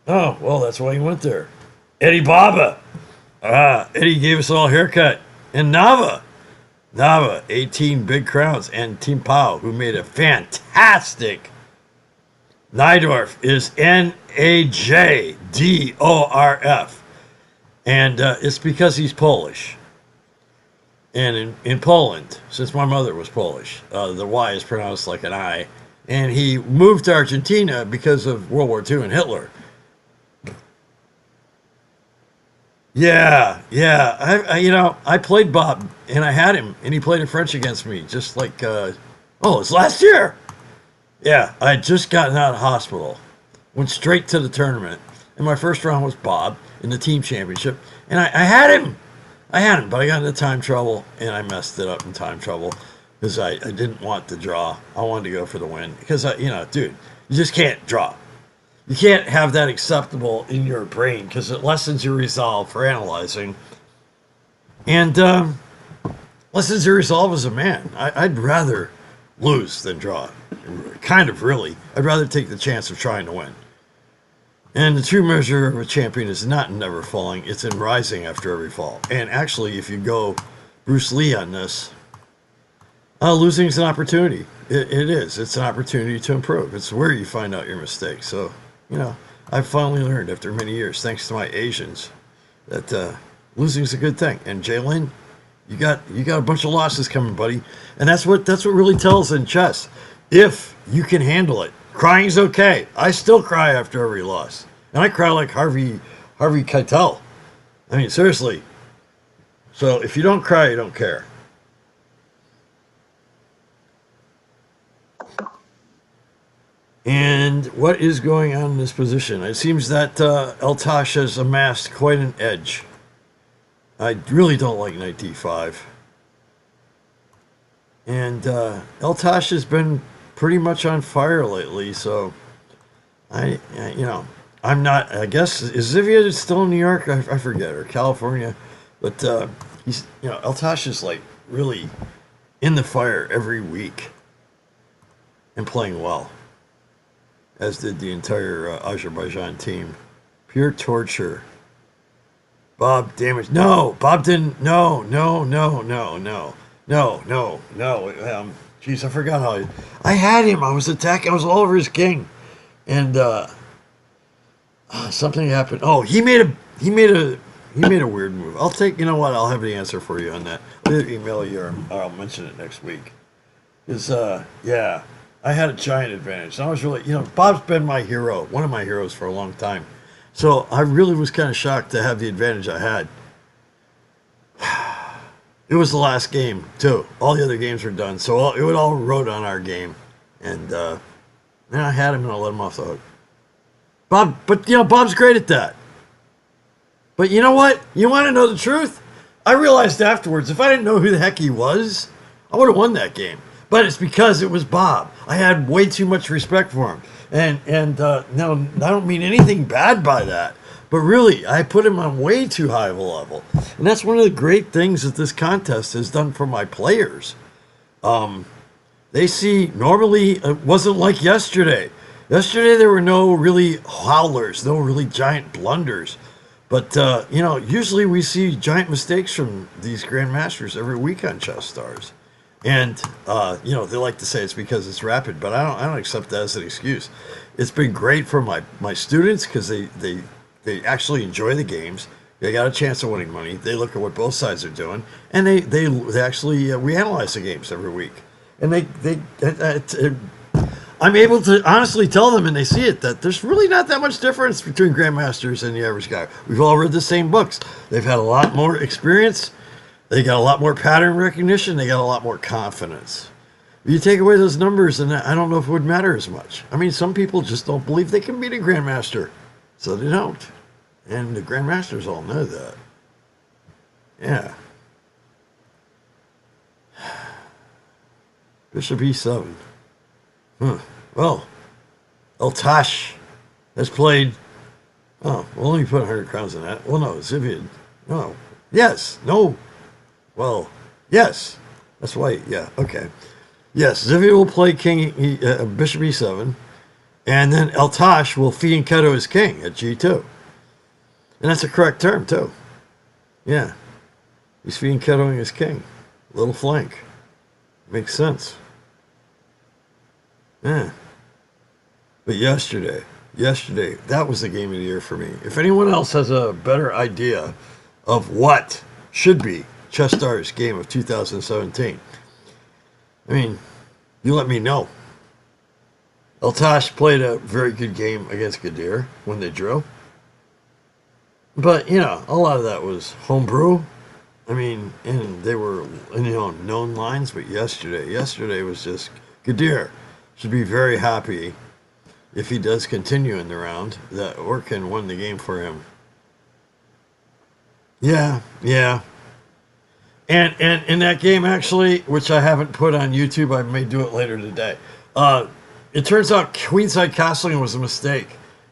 Oh, well, that's why he went there. Eddie Baba. Eddie gave us all a haircut. And Nava, 18 big crowns. And Team Pau, who made a fantastic. Najdorf is Najdorf. And it's because he's Polish. And in Poland, since my mother was Polish, the Y is pronounced like an I. And he moved to Argentina because of World War II and Hitler. Yeah. I played Bob, and I had him, and he played in French against me, just like, it's last year. Yeah, I had just gotten out of hospital, went straight to the tournament, and my first round was Bob in the team championship, and I had him. But I got into time trouble, and I messed it up in time trouble, because I didn't want the draw. I wanted to go for the win, because, dude, you just can't draw. You can't have that acceptable in your brain because it lessens your resolve for analyzing and lessens your resolve as a man. I'd rather lose than draw. Kind of, really. I'd rather take the chance of trying to win. And the true measure of a champion is not in never falling, it's in rising after every fall. And actually, if you go Bruce Lee on this, losing is an opportunity. It is. It's an opportunity to improve. It's where you find out your mistakes. So, I've finally learned after many years, thanks to my Asians, that losing is a good thing. And Jalen, you got a bunch of losses coming, buddy. And that's what really tells in chess. If you can handle it, crying's okay. I still cry after every loss, and I cry like Harvey Keitel. I mean, seriously. So if you don't cry, you don't care. And what is going on in this position? It seems that Eltaj has amassed quite an edge. I really don't like knight d5. And Eltaj has been pretty much on fire lately, so I'm not, I guess, is Zviad still in New York? I forget, or California. But he's, Eltaj is like really in the fire every week and playing well, as did the entire Azerbaijan team. Pure torture. Bob damaged. No, Bob didn't. No. Jeez, I forgot how I had him. I was attacking. I was all over his king, and something happened. Oh, he made a weird move. I'll take. You know what? I'll have the answer for you on that. I'll email you, or I'll mention it next week. Yeah. I had a giant advantage. And I was really, Bob's been my hero, one of my heroes for a long time. So I really was kind of shocked to have the advantage I had. It was the last game, too. All the other games were done. So it all rode on our game. And then I had him and I let him off the hook. Bob's great at that. But you know what? You want to know the truth? I realized afterwards, if I didn't know who the heck he was, I would have won that game. But it's because it was Bob. I had way too much respect for him. And now, I don't mean anything bad by that. But really, I put him on way too high of a level. And that's one of the great things that this contest has done for my players. They see, normally, it wasn't like yesterday. Yesterday, there were no really howlers, no really giant blunders. But, usually we see giant mistakes from these grandmasters every week on ChessStars. And, they like to say it's because it's rapid, but I don't accept that as an excuse. It's been great for my students because they actually enjoy the games. They got a chance of winning money. They look at what both sides are doing, and they actually, we analyze the games every week. And I'm able to honestly tell them, and they see it, that there's really not that much difference between grandmasters and the average guy. We've all read the same books. They've had a lot more experience. They got a lot more pattern recognition. They got a lot more confidence. If you take away those numbers, and I don't know if it would matter as much. I mean, some people just don't believe they can beat a grandmaster, so they don't. And the grandmasters all know that. Yeah. Bishop e7. Well, Eltaj has played. Oh, well, let me put 100 crowns in that. Well, no, Zviad. No. Yes. No. Well, yes. That's why. Yeah. Okay. Yes, Zviad will play Bishop e7. And then Eltaj will fianchetto his king at G2. And that's a correct term, too. Yeah. He's fianchettoing his king. Little flank. Makes sense. Yeah. But yesterday, that was the game of the year for me. If anyone else has a better idea of what should be ChessStars game of 2017, I mean, you let me know. Eltaj played a very good game against Gadir when they drew. But, a lot of that was homebrew. I mean, and they were, known lines. But yesterday was just Gadir should be very happy if he does continue in the round that Orkin won the game for him. Yeah. And in that game, actually, which I haven't put on YouTube, I may do it later today. It turns out queenside castling was a mistake.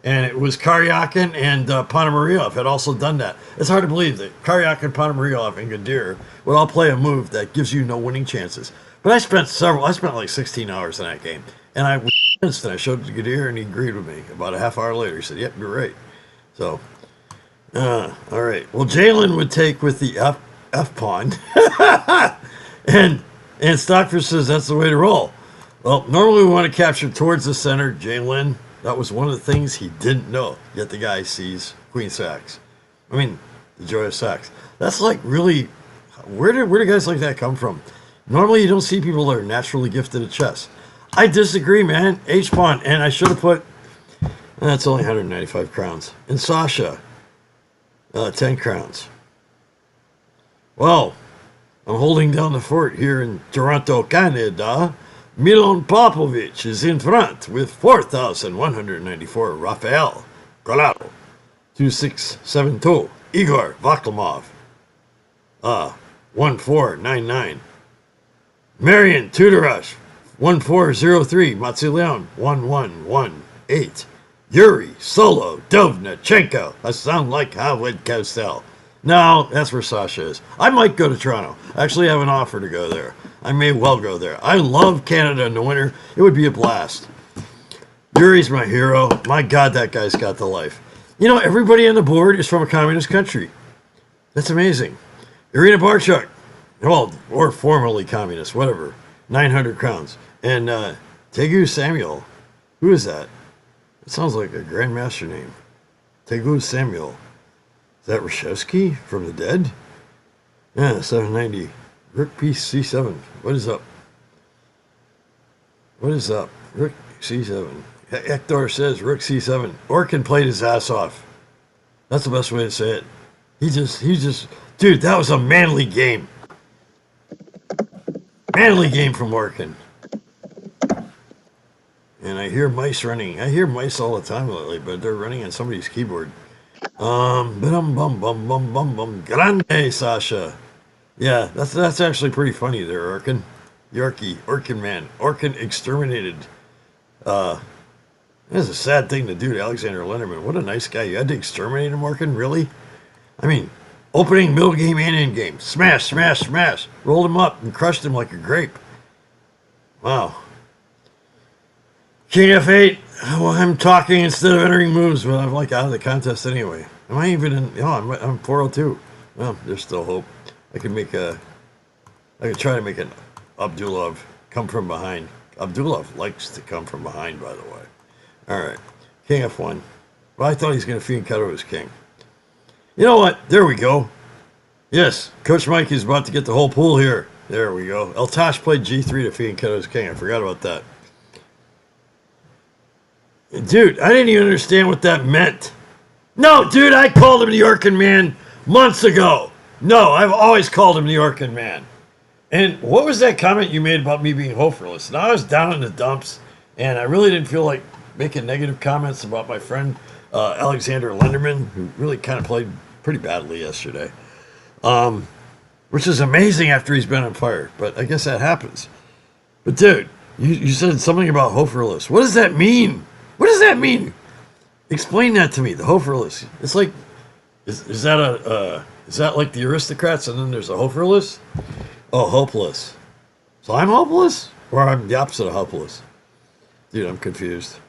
And it was Karyakin and Ponomaryov had also done that. It's hard to believe that Karyakin, Ponomaryov, and Gadir would all play a move that gives you no winning chances. But I spent like 16 hours in that game. And I was convinced, and I showed it to Gadir, and he agreed with me. About a half hour later, he said, yep, you're right. So, all right. Well, Jalen would take with the F pawn. and Stockfish says that's the way to roll. Well, normally we want to capture towards the center. Jalen, that was one of the things he didn't know. Yet the guy sees queen sacks. I mean, the joy of sacks. That's like really, where do guys like that come from? Normally you don't see people that are naturally gifted at chess. I disagree, man. H-pawn, and I should have put, that's only 195 crowns. And Sasha, 10 crowns. Well, I'm holding down the fort here in Toronto, Canada. Milan Popovic is in front with 4,194. Rafael Colado, 2672. Igor Vaklimov, 1499. Marian Tudorash, 1403. Matsuleon, 1118. Yuri Solo Dovnachenko. I sound like Howard Cosell. No, that's where Sasha is. I might go to Toronto. I actually have an offer to go there. I may well go there. I love Canada in the winter. It would be a blast. Yuri's my hero. My God, that guy's got the life. Everybody on the board is from a communist country. That's amazing. Irina Barchuk, well, or formerly communist, whatever. 900 crowns. And Tegu Samuel. Who is that? It sounds like a grandmaster name. Tegu Samuel. Is that Rashevsky from the dead? Yeah, 790. Rook piece C7. What is up? Rook C7. Hector says Rook C7. Orkin played his ass off. That's the best way to say it. He just, dude, that was a manly game. Manly game from Orkin. And I hear mice running. I hear mice all the time lately, but they're running on somebody's keyboard. Grande, Sasha. Yeah, that's actually pretty funny there, Orkin. Orkin man. Orkin exterminated. That's a sad thing to do to Alexander Lenderman. What a nice guy. You had to exterminate him, Orkin? Really? I mean, opening, middle game, and end game. Smash, smash, smash. Rolled him up and crushed him like a grape. Wow. King F8. Well, I'm talking instead of entering moves, but I'm like out of the contest anyway. Am I even in? I'm 402. Well, there's still hope. I could try to make an Abdulov come from behind. Abdulov likes to come from behind, by the way. All right, King F1. Well, I thought he was going to fianchetto his king. You know what? There we go. Yes, Coach Mike is about to get the whole pool here. There we go. Eltaj played G3 to fianchetto his king. I forgot about that. Dude, I didn't even understand what that meant. No, dude, I called him the Orkin man months ago. No, I've always called him the Orkin man. And what was that comment you made about me being hoperless? Now I was down in the dumps, and I really didn't feel like making negative comments about my friend Alexander Lenderman, who really kind of played pretty badly yesterday. Which is amazing after he's been on fire, but I guess that happens. But dude, you said something about hoperless. What does that mean? What does that mean? Explain that to me, the hoperless. It's like, is that like the aristocrats and then there's a hoperless? Oh, hopeless. So I'm hopeless? Or I'm the opposite of hopeless? Dude, I'm confused.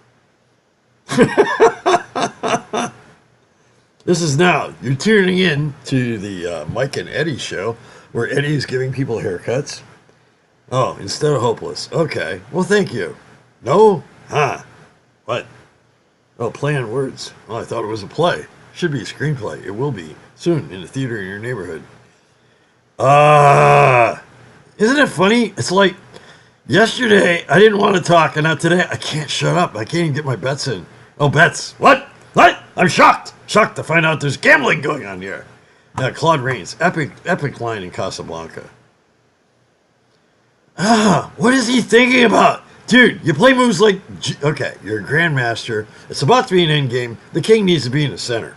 This is now, you're tuning in to the Mike and Eddie show, where Eddie is giving people haircuts. Oh, instead of hopeless. Okay, well, thank you. No? Huh? What? Oh, play on words. Oh, I thought it was a play. Should be a screenplay. It will be soon in the theater in your neighborhood. Isn't it funny? It's like yesterday I didn't want to talk, and now today I can't shut up. I can't even get my bets in. Oh, bets. What? What? I'm shocked. Shocked to find out there's gambling going on here. Claude Rains, epic line in Casablanca. What is he thinking about? Dude, you play moves like... Okay, you're a grandmaster. It's about to be an endgame. The king needs to be in the center.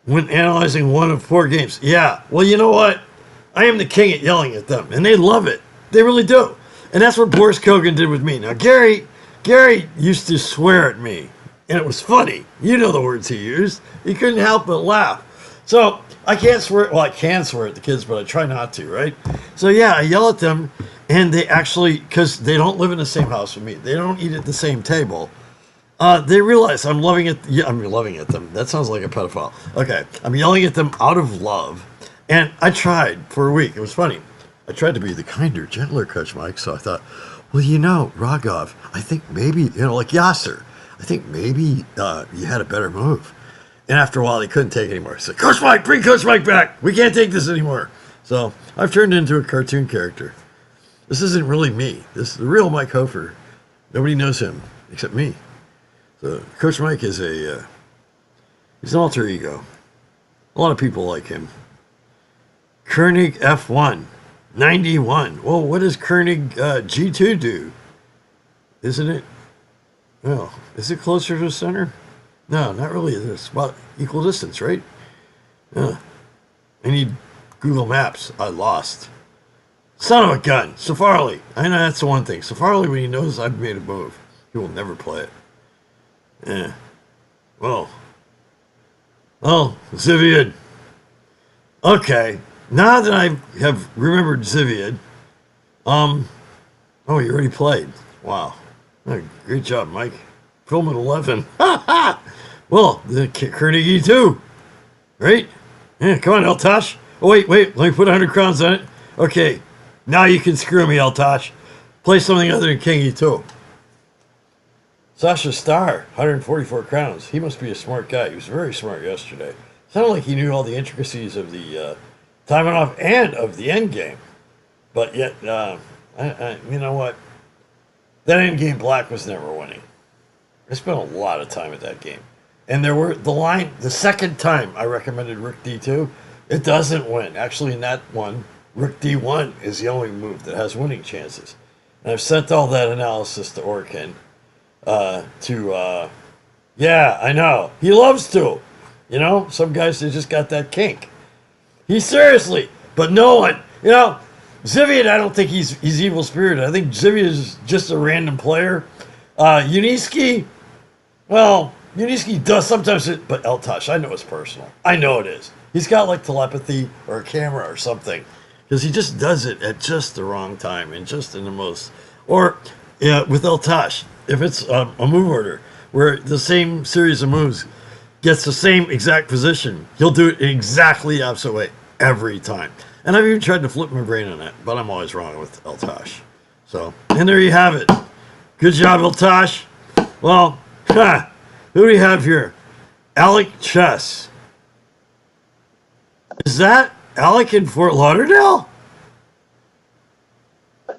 When analyzing one of 4 games. Yeah, well, you know what? I am the king at yelling at them, and they love it. They really do. And that's what Boris Kogan did with me. Now, Gary used to swear at me, and it was funny. You know the words he used. He couldn't help but laugh. So I can't swear. Well, I can swear at the kids, but I try not to, right? So yeah, I yell at them, and they actually, because they don't live in the same house with me, they don't eat at the same table. They realize I'm loving it. Yeah, I'm loving at them. That sounds like a pedophile. Okay, I'm yelling at them out of love, and I tried for a week. It was funny. I tried to be the kinder, gentler Coach Mike. So I thought, well, you know, Ragov, I think maybe, like Yasser, I think maybe you had a better move. And after a while, he couldn't take it anymore. He said, Coach Mike, bring Coach Mike back. We can't take this anymore. So I've turned into a cartoon character. This isn't really me. This is the real Mike Hofer. Nobody knows him except me. So Coach Mike is he's an alter ego. A lot of people like him. Koenig F1, 91. Well, what does Koenig G2 do? Isn't it? Well, is it closer to the center? No, not really. It's about equal distance, right? Yeah. I need Google Maps. I lost. Son of a gun. Safarli. I know that's the one thing. Safarli, when he knows I've made a move, he will never play it. Yeah. Well, Zviad. Okay. Now that I have remembered Zviad, oh, you already played. Wow. Oh, great job, Mike. Film at 11. Well, the Carnegie too, right? Yeah, come on, Eltaj. Oh, wait, let me put 100 crowns on it. Okay, now you can screw me, Eltaj. Play something other than King E2. Sasha Star, 144 crowns. He must be a smart guy. He was very smart yesterday. Sounded like he knew all the intricacies of the timing off and of the end game. But yet, you know what? That end game black was never winning. I spent a lot of time at that game. And there were the second time I recommended Rook D2, it doesn't win. Actually, in that one, Rook D1 is the only move that has winning chances. And I've sent all that analysis to Orkin. Yeah, I know. He loves to. You know, some guys, they just got that kink. He's seriously, but no one, Zviad, I don't think he's evil spirited. I think Zviad is just a random player. Uniski, well, Uniski does sometimes, but Eltaj, I know it's personal. I know it is. He's got like telepathy or a camera or something, because he just does it at just the wrong time and just in the most. Or with Eltaj, if it's a move order where the same series of moves gets the same exact position, he'll do it exactly the opposite way every time. And I've even tried to flip my brain on that, but I'm always wrong with Eltaj. So, and there you have it. Good job, Eltaj. Well, who do we have here? Alec Chess. Is that Alec in Fort Lauderdale?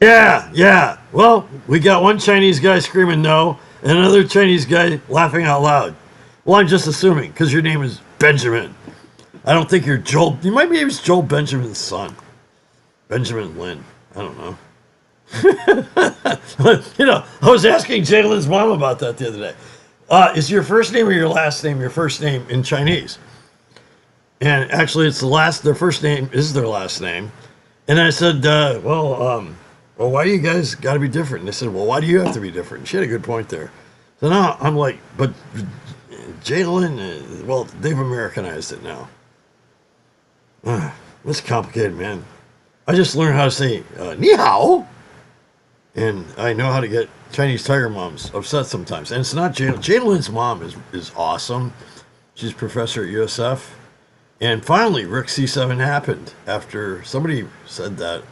Yeah. Well, we got one Chinese guy screaming no, and another Chinese guy laughing out loud. Well, I'm just assuming, because your name is Benjamin. I don't think you're Joel. You might be Joel Benjamin's son. Benjamin Lynn. I don't know. I was asking Jalen's mom about that the other day. Is your first name or your last name your first name in Chinese? And actually, it's their first name is their last name. And I said, well, why do you guys got to be different? And they said, well, why do you have to be different? And she had a good point there. So now I'm like, but Jalen, well, they've Americanized it now. It's complicated, man. I just learned how to say ni hao. And I know how to get Chinese tiger moms upset sometimes. And it's not Jalen. Jalen's mom is awesome. She's a professor at USF. And finally, Rook C7 happened after somebody said that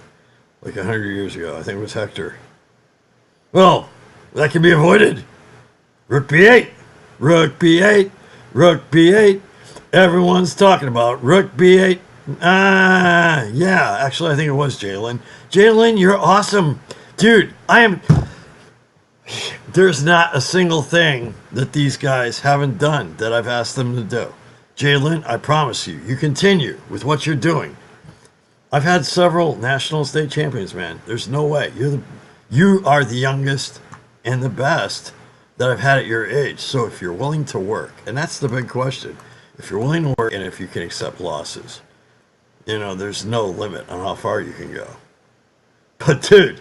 like 100 years ago. I think it was Hector. Well, that can be avoided. Rook B8. Rook B8. Rook B8. Everyone's talking about Rook B8. Yeah, actually, I think it was Jalen. Jalen, you're awesome. Dude, there's not a single thing that these guys haven't done that I've asked them to do. Jalen, I promise you, you continue with what you're doing. I've had several national state champions, man. There's no way. You are the youngest and the best that I've had at your age. So if you're willing to work, and that's the big question, if you're willing to work and if you can accept losses, there's no limit on how far you can go. But dude,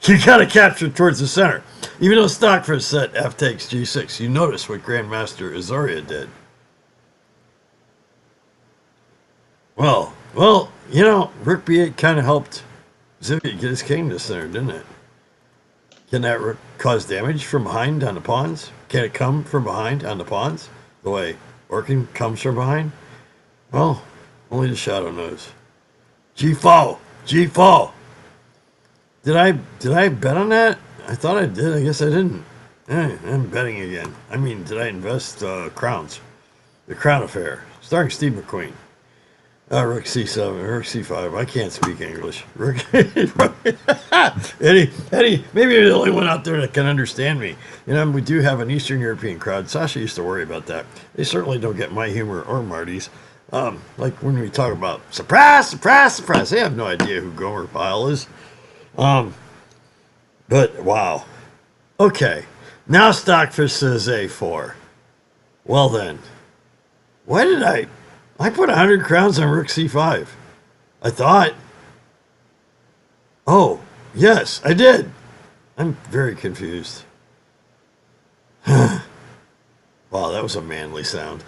you got to capture towards the center. Even though Stockfish said F takes G6, you notice what Grandmaster Izoria did. Well, Rook B8 kind of helped Zviad get his king to center, didn't it? Can that rook cause damage from behind on the pawns? Can it come from behind on the pawns? The way Orkin comes from behind? Well, only the shadow knows. G4. G4. Did I bet on that? I thought I did. I guess I didn't. I'm betting again. I mean, did I invest crowns? The Crown Affair, starring Steve McQueen. Rook C7, Rook C5. I can't speak English. Eddie, maybe you're the only one out there that can understand me. We do have an Eastern European crowd. Sasha used to worry about that. They certainly don't get my humor or Marty's. Like when we talk about surprise, surprise, surprise. They have no idea who Gomer Pyle is. But wow. Okay. Now Stockfish says A4. Well then, why did I put 100 crowns on Rook C5? I thought. Oh, yes, I did. I'm very confused. Wow, that was a manly sound.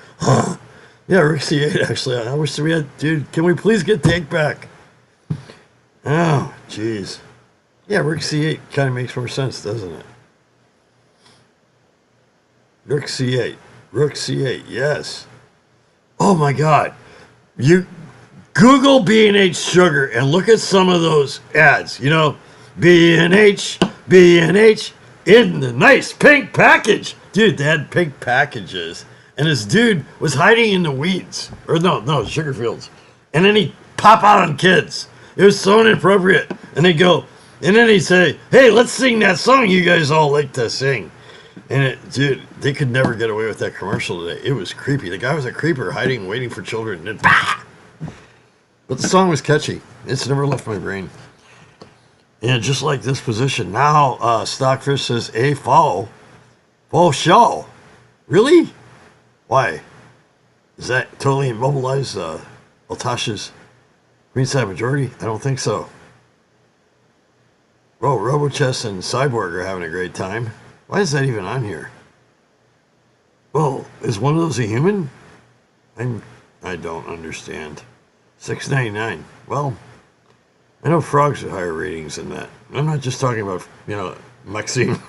Yeah, Rook C8, actually. I wish we had... Dude, can we please get take back? Oh, jeez. Yeah, Rook C8 kind of makes more sense, doesn't it? Rook C8. Rook C8, yes. Oh, my God. You Google B&H Sugar and look at some of those ads. B&H in the nice pink package. Dude, they had pink packages. And this dude was hiding in the weeds. Or no, sugar fields. And then he'd pop out on kids. It was so inappropriate. And they'd go, and then he'd say, hey, let's sing that song you guys all like to sing. And dude, they could never get away with that commercial today. It was creepy. The guy was a creeper hiding, waiting for children. And but the song was catchy. It's never left my brain. And just like this position, now Stockfish says a fall. Fall show. Really? Why? Does that totally immobilize Eltaj's greenside majority? I don't think so. Oh, RoboChess and Cyborg are having a great time. Why is that even on here? Well, is one of those a human? I don't understand. $6.99. Well, I know frogs have higher ratings than that. I'm not just talking about, Maxime.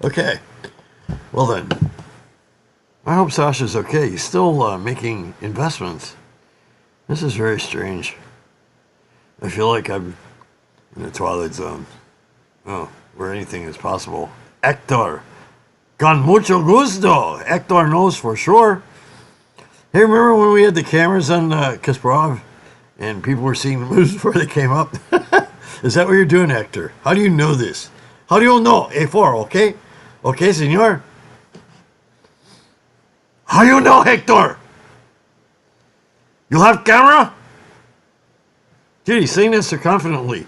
Okay. Well then, I hope Sasha's okay. He's still making investments. This is very strange. I feel like I'm in the Twilight Zone. Oh, where anything is possible. Hector. Con mucho gusto. Hector knows for sure. Hey, remember when we had the cameras on Kasparov and people were seeing the moves before they came up? Is that what you're doing, Hector? How do you know this? How do you know? A4, okay? Okay, senor? How do you know, Hector? You have camera? Dude, he's saying this so confidently.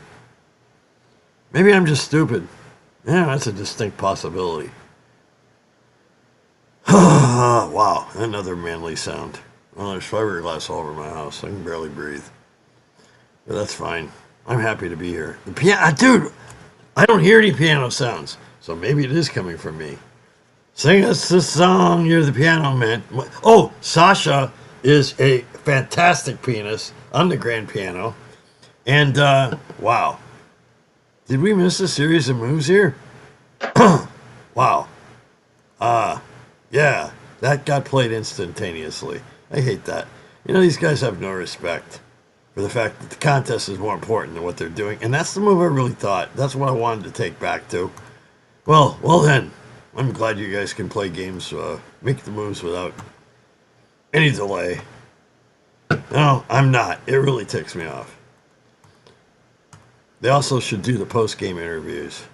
Maybe I'm just stupid. Yeah, that's a distinct possibility. Wow, another manly sound. Well, there's fiberglass all over my house. I can barely breathe. But that's fine. I'm happy to be here. The piano, dude, I don't hear any piano sounds. So maybe it is coming from me. Sing us the song, you're the piano man. Oh, Sasha is a fantastic pianist on the grand piano. And, wow. Did we miss a series of moves here? Wow. Yeah, that got played instantaneously. I hate that. You know, these guys have no respect for the fact that the contest is more important than what they're doing. And that's the move I really thought. That's what I wanted to take back to. Well then. I'm glad you guys can play games, make the moves without any delay. No, I'm not. It really ticks me off. They also should do the post-game interviews.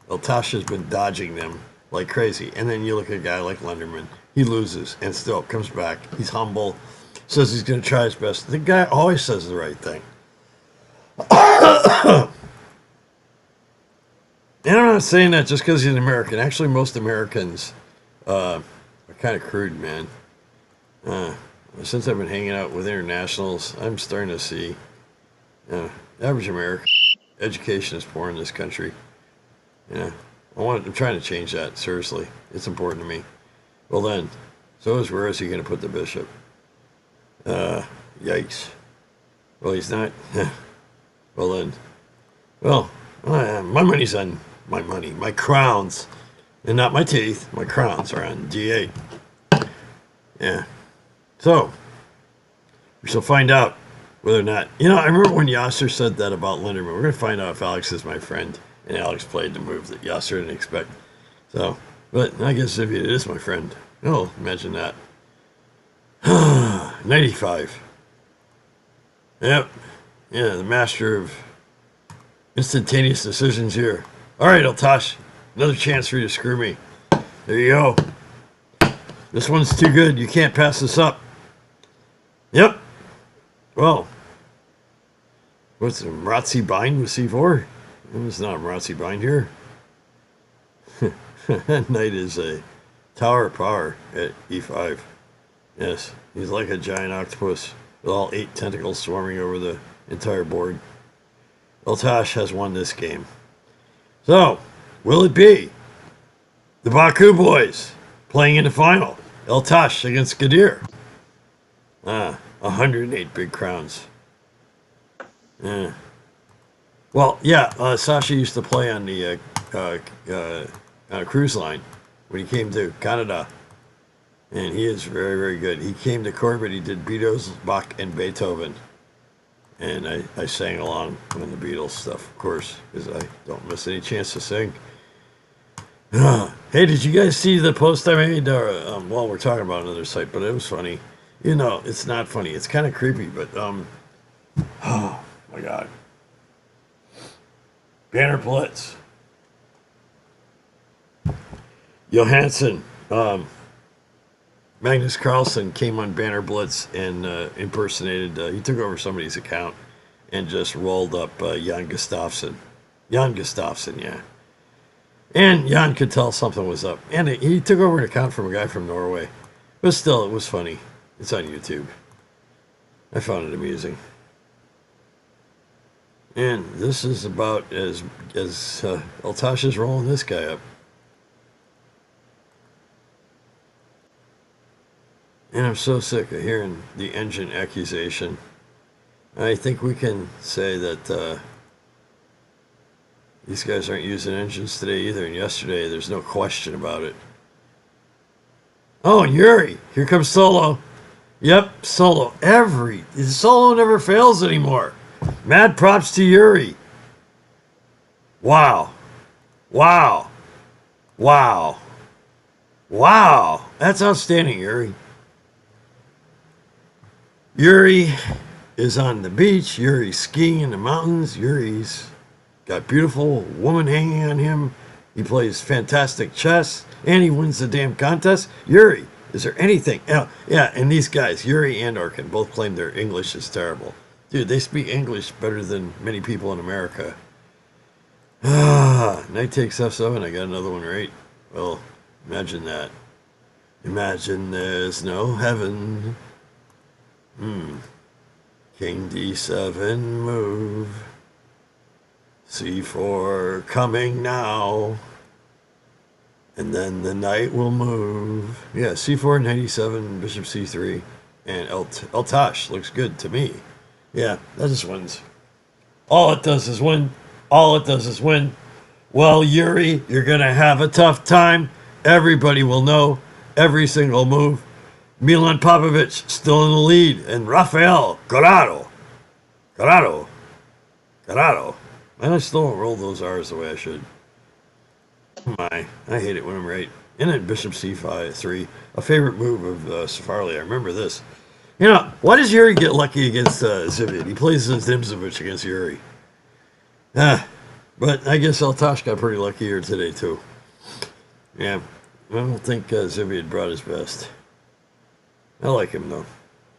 Eltaj has been dodging them like crazy. And then you look at a guy like Lenderman. He loses and still comes back. He's humble. Says he's going to try his best. The guy always says the right thing. And I'm not saying that just because he's an American. Actually, most Americans are kind of crude, man. Since I've been hanging out with internationals, I'm starting to see average American education is poor in this country. Yeah, I'm trying to change that. Seriously, it's important to me. Well then, so where is he going to put the bishop? Yikes. Well, he's not. Well then, my money's on my crowns, and not my teeth. My crowns are on D8. Yeah. So we shall find out whether or not. You know, I remember when Yasser said that about Linderman. We're going to find out if Alex is my friend, and Alex played the move that Yasser didn't expect. So, but I guess if it is my friend, oh, imagine that. 95. Yep. Yeah, the master of instantaneous decisions here. All right, Eltaj, another chance for you to screw me. There you go. This one's too good. You can't pass this up. Yep. Well, what's the Marazzi bind with C4? It's not a Marazzi bind here. Knight is a tower of power at E5. Yes, he's like a giant octopus with all 8 tentacles swarming over the entire board. Eltaj has won this game. So, will it be the Baku boys playing in the final? Eltaj against Gadir. 108 big crowns. Well, yeah, Sasha used to play on the cruise line when he came to Canada. And he is very, very good. He came to Corbett. He did Beatles, Bach, and Beethoven. And I sang along on the Beatles stuff, of course, because I don't miss any chance to sing. Hey, did you guys see the post I made? Well, we're talking about another site, but it was funny. You know, it's not funny. It's kind of creepy, but, oh, my God. Banner Blitz. Johansson, Magnus Carlsen came on Banner Blitz and impersonated, he took over somebody's account and just rolled up Jan Gustafsson. Jan Gustafsson, yeah. And Jan could tell something was up. And he took over an account from a guy from Norway. But still, it was funny. It's on YouTube. I found it amusing. And this is about as Eltaj is rolling this guy up. And I'm so sick of hearing the engine accusation. I think we can say that these guys aren't using engines today either, and yesterday, there's no question about it. Oh, Yuri, here comes Solo. Yep, Solo. Solo never fails anymore. Mad props to Yuri. Wow. Wow. Wow. Wow. That's outstanding, Yuri. Yuri is on the beach. Yuri's skiing in the mountains. Yuri's got beautiful woman hanging on him. He plays fantastic chess, and he wins the damn contest. Yuri, is there anything? Yeah, and these guys, Yuri and Orkin, both claim their English is terrible. Dude, they speak English better than many people in America. Knight takes F7. I got another one right. Well, imagine that. Imagine there's no heaven. King D7 move. C4 coming now. And then the knight will move. Yeah, C4, knight E7, bishop C3. And Eltaj looks good to me. Yeah, that just wins. All it does is win. All it does is win. Well, Yuri, you're going to have a tough time. Everybody will know every single move. Milan Popovic still in the lead. And Rafael Corrado. Man, I still don't roll those R's the way I should. I hate it when I'm right. And then Bishop C5, 3. A favorite move of Safarli. I remember this. You know, why does Yuri get lucky against Zviad? He plays against Nimzovic against Yuri. But I guess Eltaj got pretty lucky here today, too. Yeah, I don't think Zviad brought his best. I like him, though.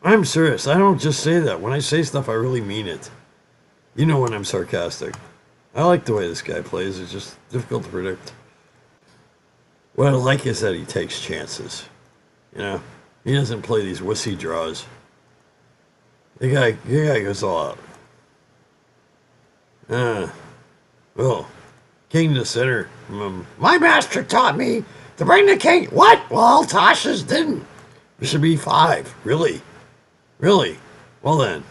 I'm serious. I don't just say that. When I say stuff, I really mean it. You know when I'm sarcastic. I like the way this guy plays. It's just difficult to predict. What I like is that he takes chances. You know? He doesn't play these wussy draws. The guy goes all out. Well, king to center. My master taught me to bring the king. What? Well, Tasha's didn't. Bishop E5. Really? Well then.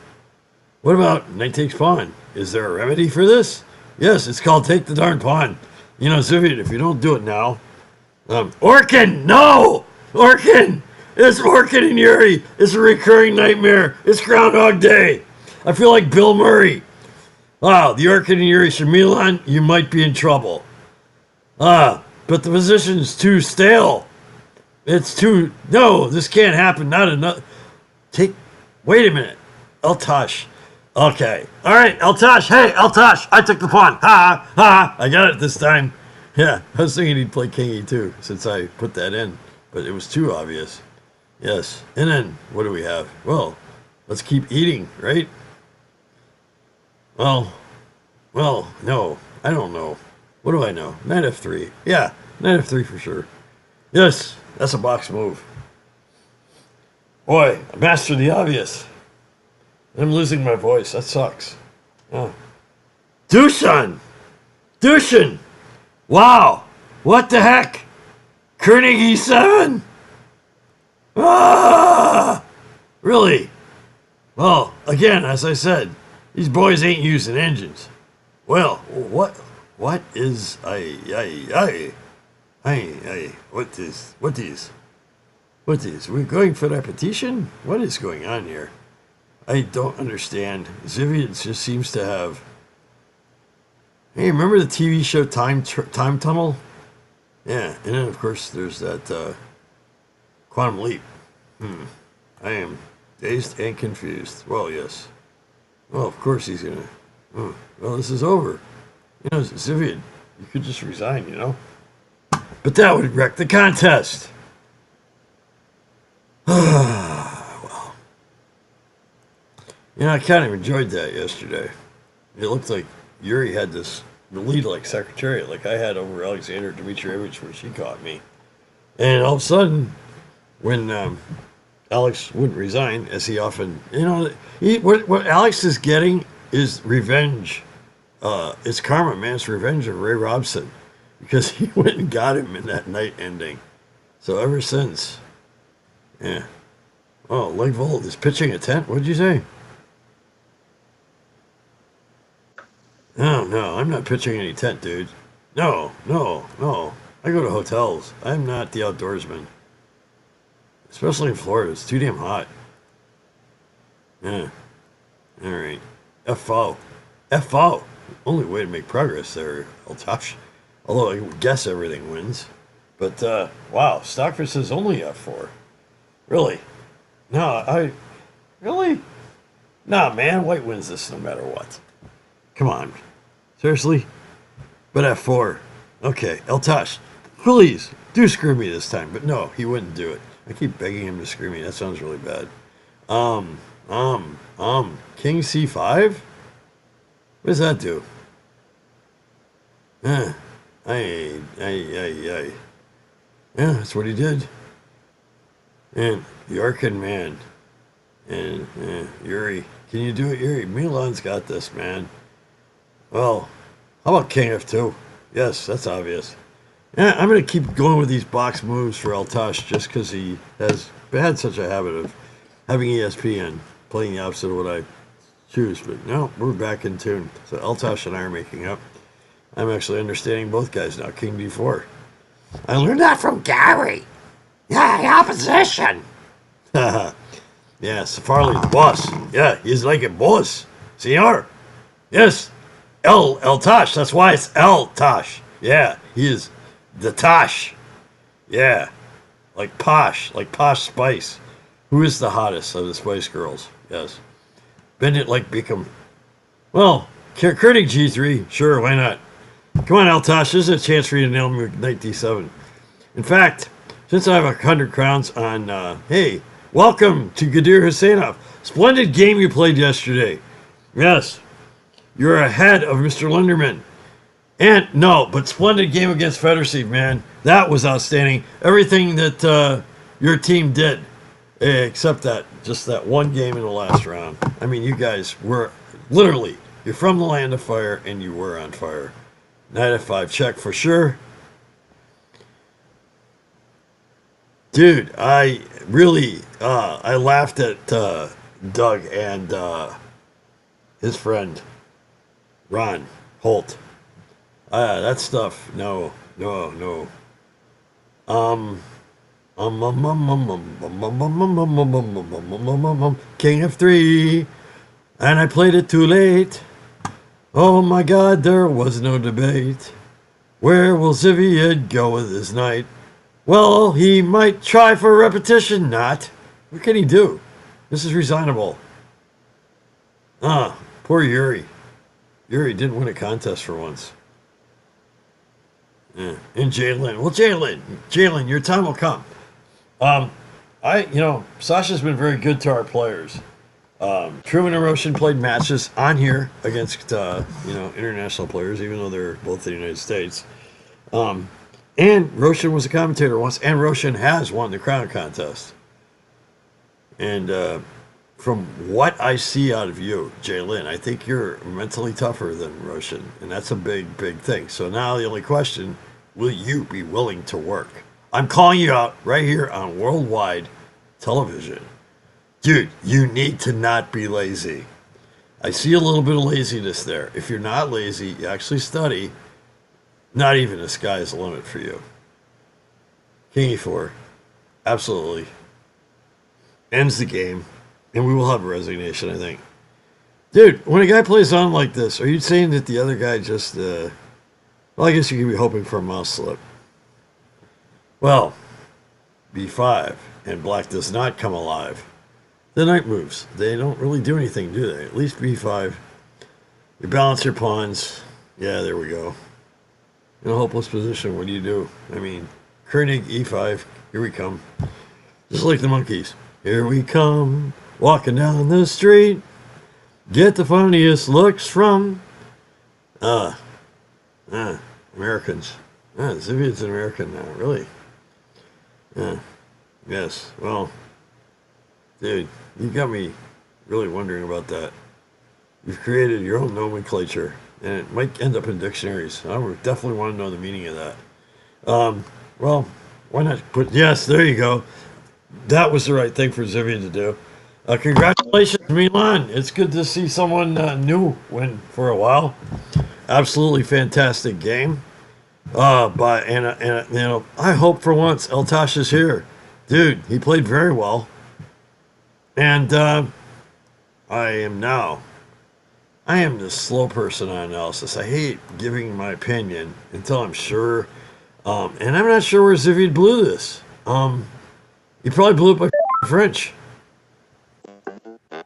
What about knight takes pawn? Is there a remedy for this? Yes, it's called take the darn pawn. You know, Zviad, if you don't do it now... Orkin! No! Orkin! It's Orkin and Yuri. It's a recurring nightmare. It's Groundhog Day. I feel like Bill Murray. Wow, the Orkin and Yuri from Milan, you might be in trouble. But the position's too stale. It's too... No, this can't happen. Not enough. Wait a minute. Eltaj. Okay. All right, Eltaj. Hey, Eltaj. I took the pawn. Ha. I got it this time. Yeah, I was thinking he'd play king e2 since I put that in. But it was too obvious. Yes. And then, what do we have? Well, let's keep eating, right? Well, no. I don't know. What do I know? Knight f3. Yeah, knight f3 for sure. Yes, that's a box move. Boy, I mastered the obvious. I'm losing my voice. That sucks. Oh. Dushan! Wow! What the heck? Koenig e7? Really? Well, again, as I said, these boys ain't using engines. Well, what is what is? We're going for repetition? What is going on here? I don't understand. Zviad just seems to have... Hey, remember the TV show Time Tunnel? Yeah, and then of course there's that Quantum Leap. I am dazed and confused. Well, yes. Well, of course he's gonna... well, this is over. You know, Zviad, you could just resign, you know? But that would wreck the contest. Well. You know, I kind of enjoyed that yesterday. It looked like Yuri had the lead like Secretariat, like I had over Alexander Dmitrievich when she caught me. And all of a sudden, when Alex wouldn't resign, as he often... You know, what Alex is getting is revenge. It's karma, man. It's revenge of Ray Robson. Because he went and got him in that night ending. So ever since... Yeah. Oh, Legvold is pitching a tent? What'd you say? No, I'm not pitching any tent, dude. No. I go to hotels. I'm not the outdoorsman. Especially in Florida. It's too damn hot. Yeah. Alright. FO. Only way to make progress there, Eltaj. Although I guess everything wins. But, wow. Stockfish says only F4. Really? No, Really? Nah, man. White wins this no matter what. Come on. Seriously? But F4. Okay, Eltaj, please, do screw me this time. But no, he wouldn't do it. I keep begging him to screw me. That sounds really bad. King C5? What does that do? Yeah, that's what he did. And Yorkin, man. And Yuri. Can you do it, Yuri? Milan's got this, man. Well, how about King F2? Yes, that's obvious. Yeah, I'm going to keep going with these box moves for Eltaj just because he has had such a habit of having ESP and playing the opposite of what I choose, but no, we're back in tune. So Eltaj and I are making up. I'm actually understanding both guys now. King D4. I learned that from Gary. Yeah, the opposition. Yeah, Safarli, the boss. Yeah, he's like a boss. Senor. Yes. Eltaj. That's why it's Eltaj. Yeah, he is the Tosh. Yeah. Like Posh Spice. Who is the hottest of the Spice Girls? Yes. Bend it like Beacom. Well, Kurdig G3. Sure, why not? Come on, Eltaj. There's a chance for you to nail me with Knight D7. In fact, since I have 100 crowns on, hey, welcome to Gadir Husseinov. Splendid game you played yesterday. Yes, you're ahead of Mr. Linderman. And, no, but splendid game against Fedorcev, man. That was outstanding. Everything that your team did, except that, just that one game in the last round. I mean, you guys were, literally, you're from the land of fire, and you were on fire. Knight F5 check for sure. Dude, I really, I laughed at Doug and his friend, Ron Holt. That stuff, no. King F3, and I played it too late. Oh my God, there was no debate. Where will Zviad go with his knight? Well, he might try for repetition, not. What can he do? This is resignable. Poor Yuri. Yuri didn't win a contest for once. Yeah. And Jalen. Well, Jalen, your time will come. Sasha's been very good to our players. Truman and Roshan played matches on here against, international players, even though they're both in the United States. And Roshan was a commentator once, and Roshan has won the crown contest. And from what I see out of you, Jalen, I think you're mentally tougher than Roshan, and that's a big, big thing. So now the only question, will you be willing to work? I'm calling you out right here on worldwide television. Dude, you need to not be lazy. I see a little bit of laziness there. If you're not lazy, you actually study, not even the sky is the limit for you. King E4, absolutely. Ends the game, and we will have a resignation, I think. Dude, when a guy plays on like this, are you saying that the other guy just, well, I guess you could be hoping for a mouse slip. Well, B5, and black does not come alive. The knight moves. They don't really do anything, do they? At least B5. You balance your pawns. Yeah, there we go. In a hopeless position, what do you do? I mean, Koenig, E5, here we come. Just like the monkeys. Here we come, walking down the street. Get the funniest looks from Americans. Zviad's an American now, really. Yes, well, dude, you got me really wondering about that. You've created your own nomenclature, and it might end up in dictionaries. I would definitely want to know the meaning of that. Well, why not put, yes, there you go. That was the right thing for Zviad to do. Congratulations, Milan. It's good to see someone new win for a while. Absolutely fantastic game. I hope for once Eltaj is here. Dude, he played very well. And I am the slow person on analysis. I hate giving my opinion until I'm sure. And I'm not sure where Zviad blew this. He probably blew it by French.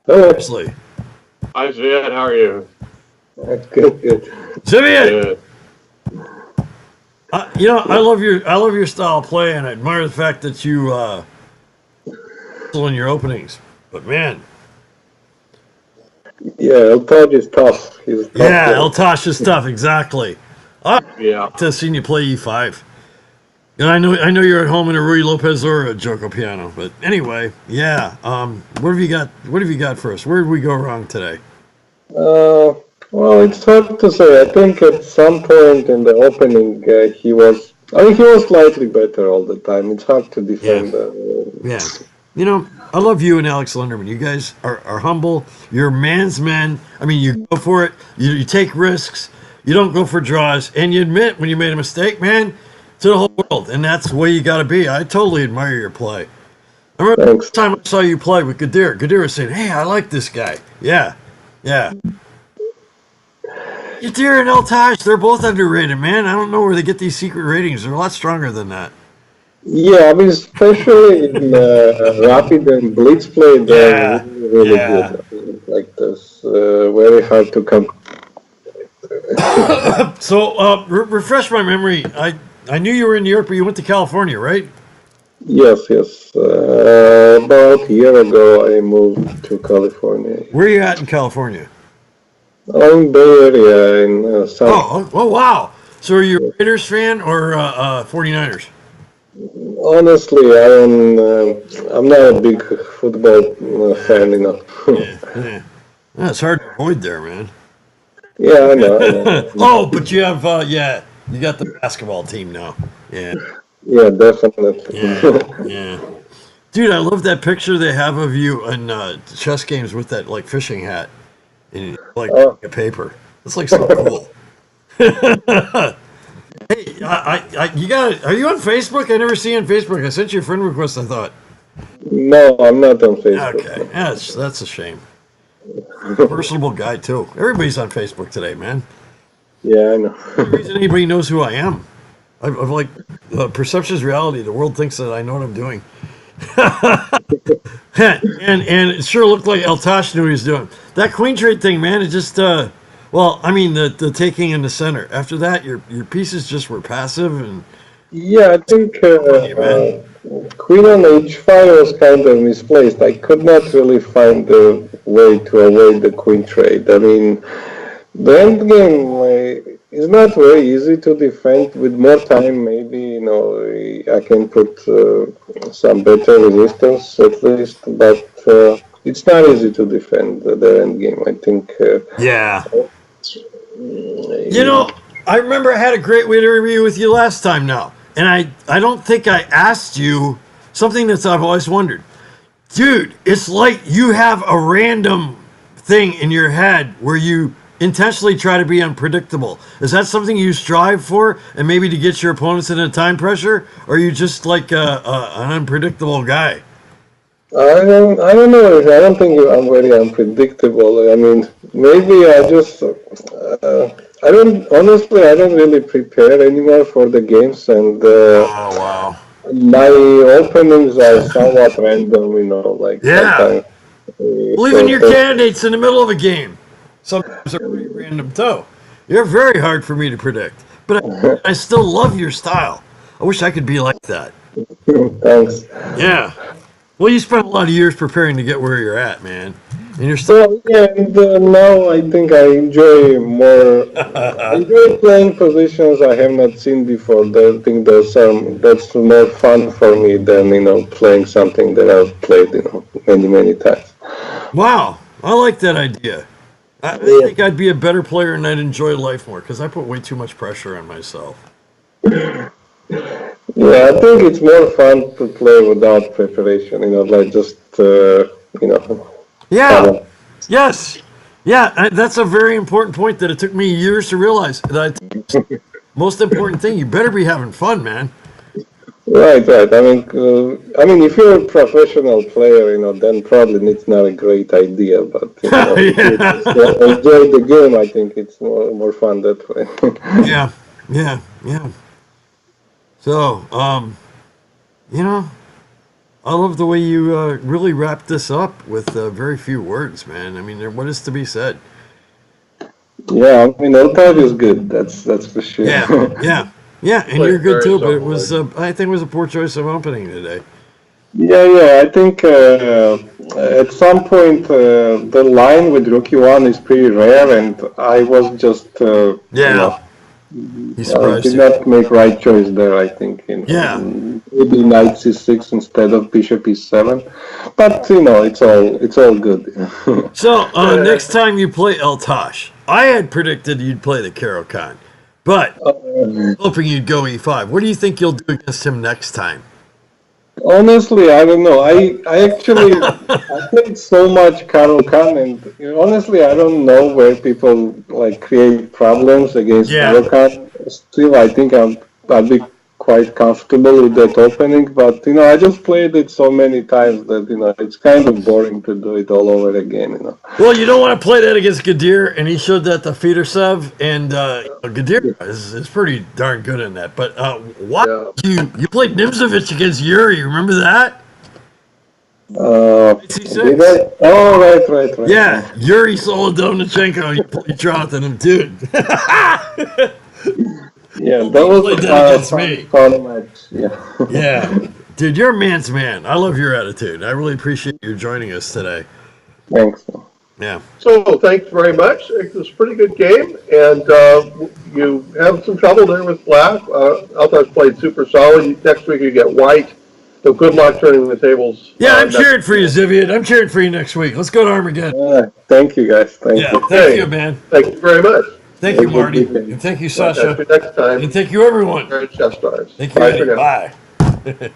Seriously. Hi, Zviad. How are you? Good. Zviad! I love your style of play, and I admire the fact that you still in your openings. But man, Yeah, Eltaj is tough. He's tough. yeah, Eltaj is tough. Exactly. Yeah. To see you play E5. And I know you're at home in a Rui Lopez or a Joko piano, but anyway, yeah. What have you got? What have you got for us? Where did we go wrong today? Well, it's hard to say. I think at some point in the opening, he was slightly better all the time. It's hard to defend. Yeah. I love you and Alex Lunderman. You guys are humble. You're man's men. I mean, you go for it. You take risks. You don't go for draws, and you admit when you made a mistake, man, to the whole world. And that's the way you got to be. I totally admire your play. I remember the Thanks. time I saw you play with Gadir. Gadir was saying, "Hey, I like this guy." Yeah, yeah. Gadir and Eltaj, they're both underrated, man. I don't know where they get these secret ratings. They're a lot stronger than that. Yeah, I mean, especially in rapid and blitz play, they're Yeah, really, really yeah. good. Like this, very hard to come. So, refresh my memory. I knew you were in New York, but you went to California, right? Yes, yes. About a year ago, I moved to California. Where are you at in California? I'm Bay Area in South. Oh, wow. So, are you a Raiders fan or 49ers? Honestly, I'm not a big football fan, you know. Yeah. Yeah, it's hard to avoid there, man. Yeah, I know, I know. Oh, but you have, you got the basketball team now. Yeah, Yeah, definitely. yeah. Dude, I love that picture they have of you in chess games with that, like, fishing hat and, like, Oh, a paper. It's, like, so cool. Hey, you got it. Are you on Facebook? I never see you on Facebook. I sent you a friend request, I thought. no, I'm not on Facebook. Okay, yeah, that's a shame. Personable guy, too. Everybody's on Facebook today, man. Yeah, I know. The reason anybody knows who I am. I've like, perception is reality. The world thinks that I know what I'm doing. and it sure looked like Eltaj knew what he was doing. That queen trade thing, man, it just, well, I mean, the taking in the center. After that, your pieces just were passive and Yeah, I think funny, man. Queen on H5 was kind of misplaced. I could not really find a way to avoid the queen trade. I mean, the end game is not very easy to defend. With more time, maybe, you know, I can put some better resistance at least, but it's not easy to defend the end game. I think. Yeah. You know, I remember I had a great interview with you last time now. And I don't think I asked you something that I've always wondered. Dude, it's like you have a random thing in your head where you intentionally try to be unpredictable. Is that something you strive for and maybe to get your opponents in a time pressure? Or are you just like an unpredictable guy? I don't know. I don't think I'm very unpredictable. I mean, maybe I don't really prepare anymore for the games, and Oh, wow. my openings are somewhat random, you know, like Yeah. sometimes. Well, even your candidates in the middle of a game sometimes are pretty random too. You're very hard for me to predict, but I still love your style. I wish I could be like that. Thanks. Yeah. Well, you spent a lot of years preparing to get where you're at, man, and you're still. Well, yeah, and now I think I enjoy playing positions I have not seen before. I think that's more fun for me than, you know, playing something that I've played, you know, many times. Wow, I like that idea. I think I'd be a better player and I'd enjoy life more because I put way too much pressure on myself. Yeah, I think it's more fun to play without preparation, you know, like just, you know. Yeah. Yes. Yeah, that's a very important point that it took me years to realize. That I think it's the most important thing. You better be having fun, man. Right. I mean, if you're a professional player, you know, then probably it's not a great idea. But, you know, if you just enjoy the game, I think it's more fun that way. Yeah. Yeah. Yeah. So, you know, I love the way you really wrapped this up with very few words, man. I mean, what is to be said? Yeah, I mean, Eltaj is good. That's for sure. Yeah, and Like, you're good very too. But it simple, was, I think, it was a poor choice of opening today. Yeah. I think at some point the line with Rookie One is pretty rare, and I was just, you know, He I surprised did you. not make right choice there. I think, you know, Yeah. maybe knight c6 instead of bishop e7, but you know, it's all good. So next time you play Eltaj, I had predicted you'd play the Caro-Kann, but hoping you'd go e5. What do you think you'll do against him next time? Honestly, I don't know. I played so much Carol Khan, and honestly, I don't know where people like create problems against Yeah. Carol Khan. Still, I think I'd be quite comfortable with that opening, but I just played it so many times that it's kind of boring to do it all over again. Well, you don't want to play that against Gadir, and he showed that to Feedersev, and Gadir is pretty darn good in that. But why Yeah. you played Nimzovich against Yuri? Remember that? Did C6. I? Oh, right. Yeah, Yuri Solodovnichenko. You dropped him, dude. Yeah, Only that you was played that a against fun, me. fun match. Yeah. Yeah, dude, you're a man's man. I love your attitude. I really appreciate you joining us today. Thanks. Yeah. So thanks very much. It was a pretty good game, and you have some trouble there with black. Eltaj's played super solid. Next week you get white. So good luck turning the tables Yeah, I'm next. cheering for you, Zivian. I'm cheering for you next week. Let's go to Armageddon. Thank you, guys. Thank Yeah, you. thank you, Okay. man. Thank you very much. Thank Have a you, good Marty. weekend. And thank you, We'll catch Sasha. you next And time thank you, everyone. here at ChessStars. Thank you, Bye for Eddie. now. Bye.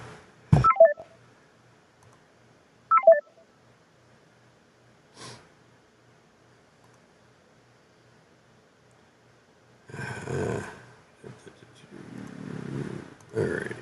All right.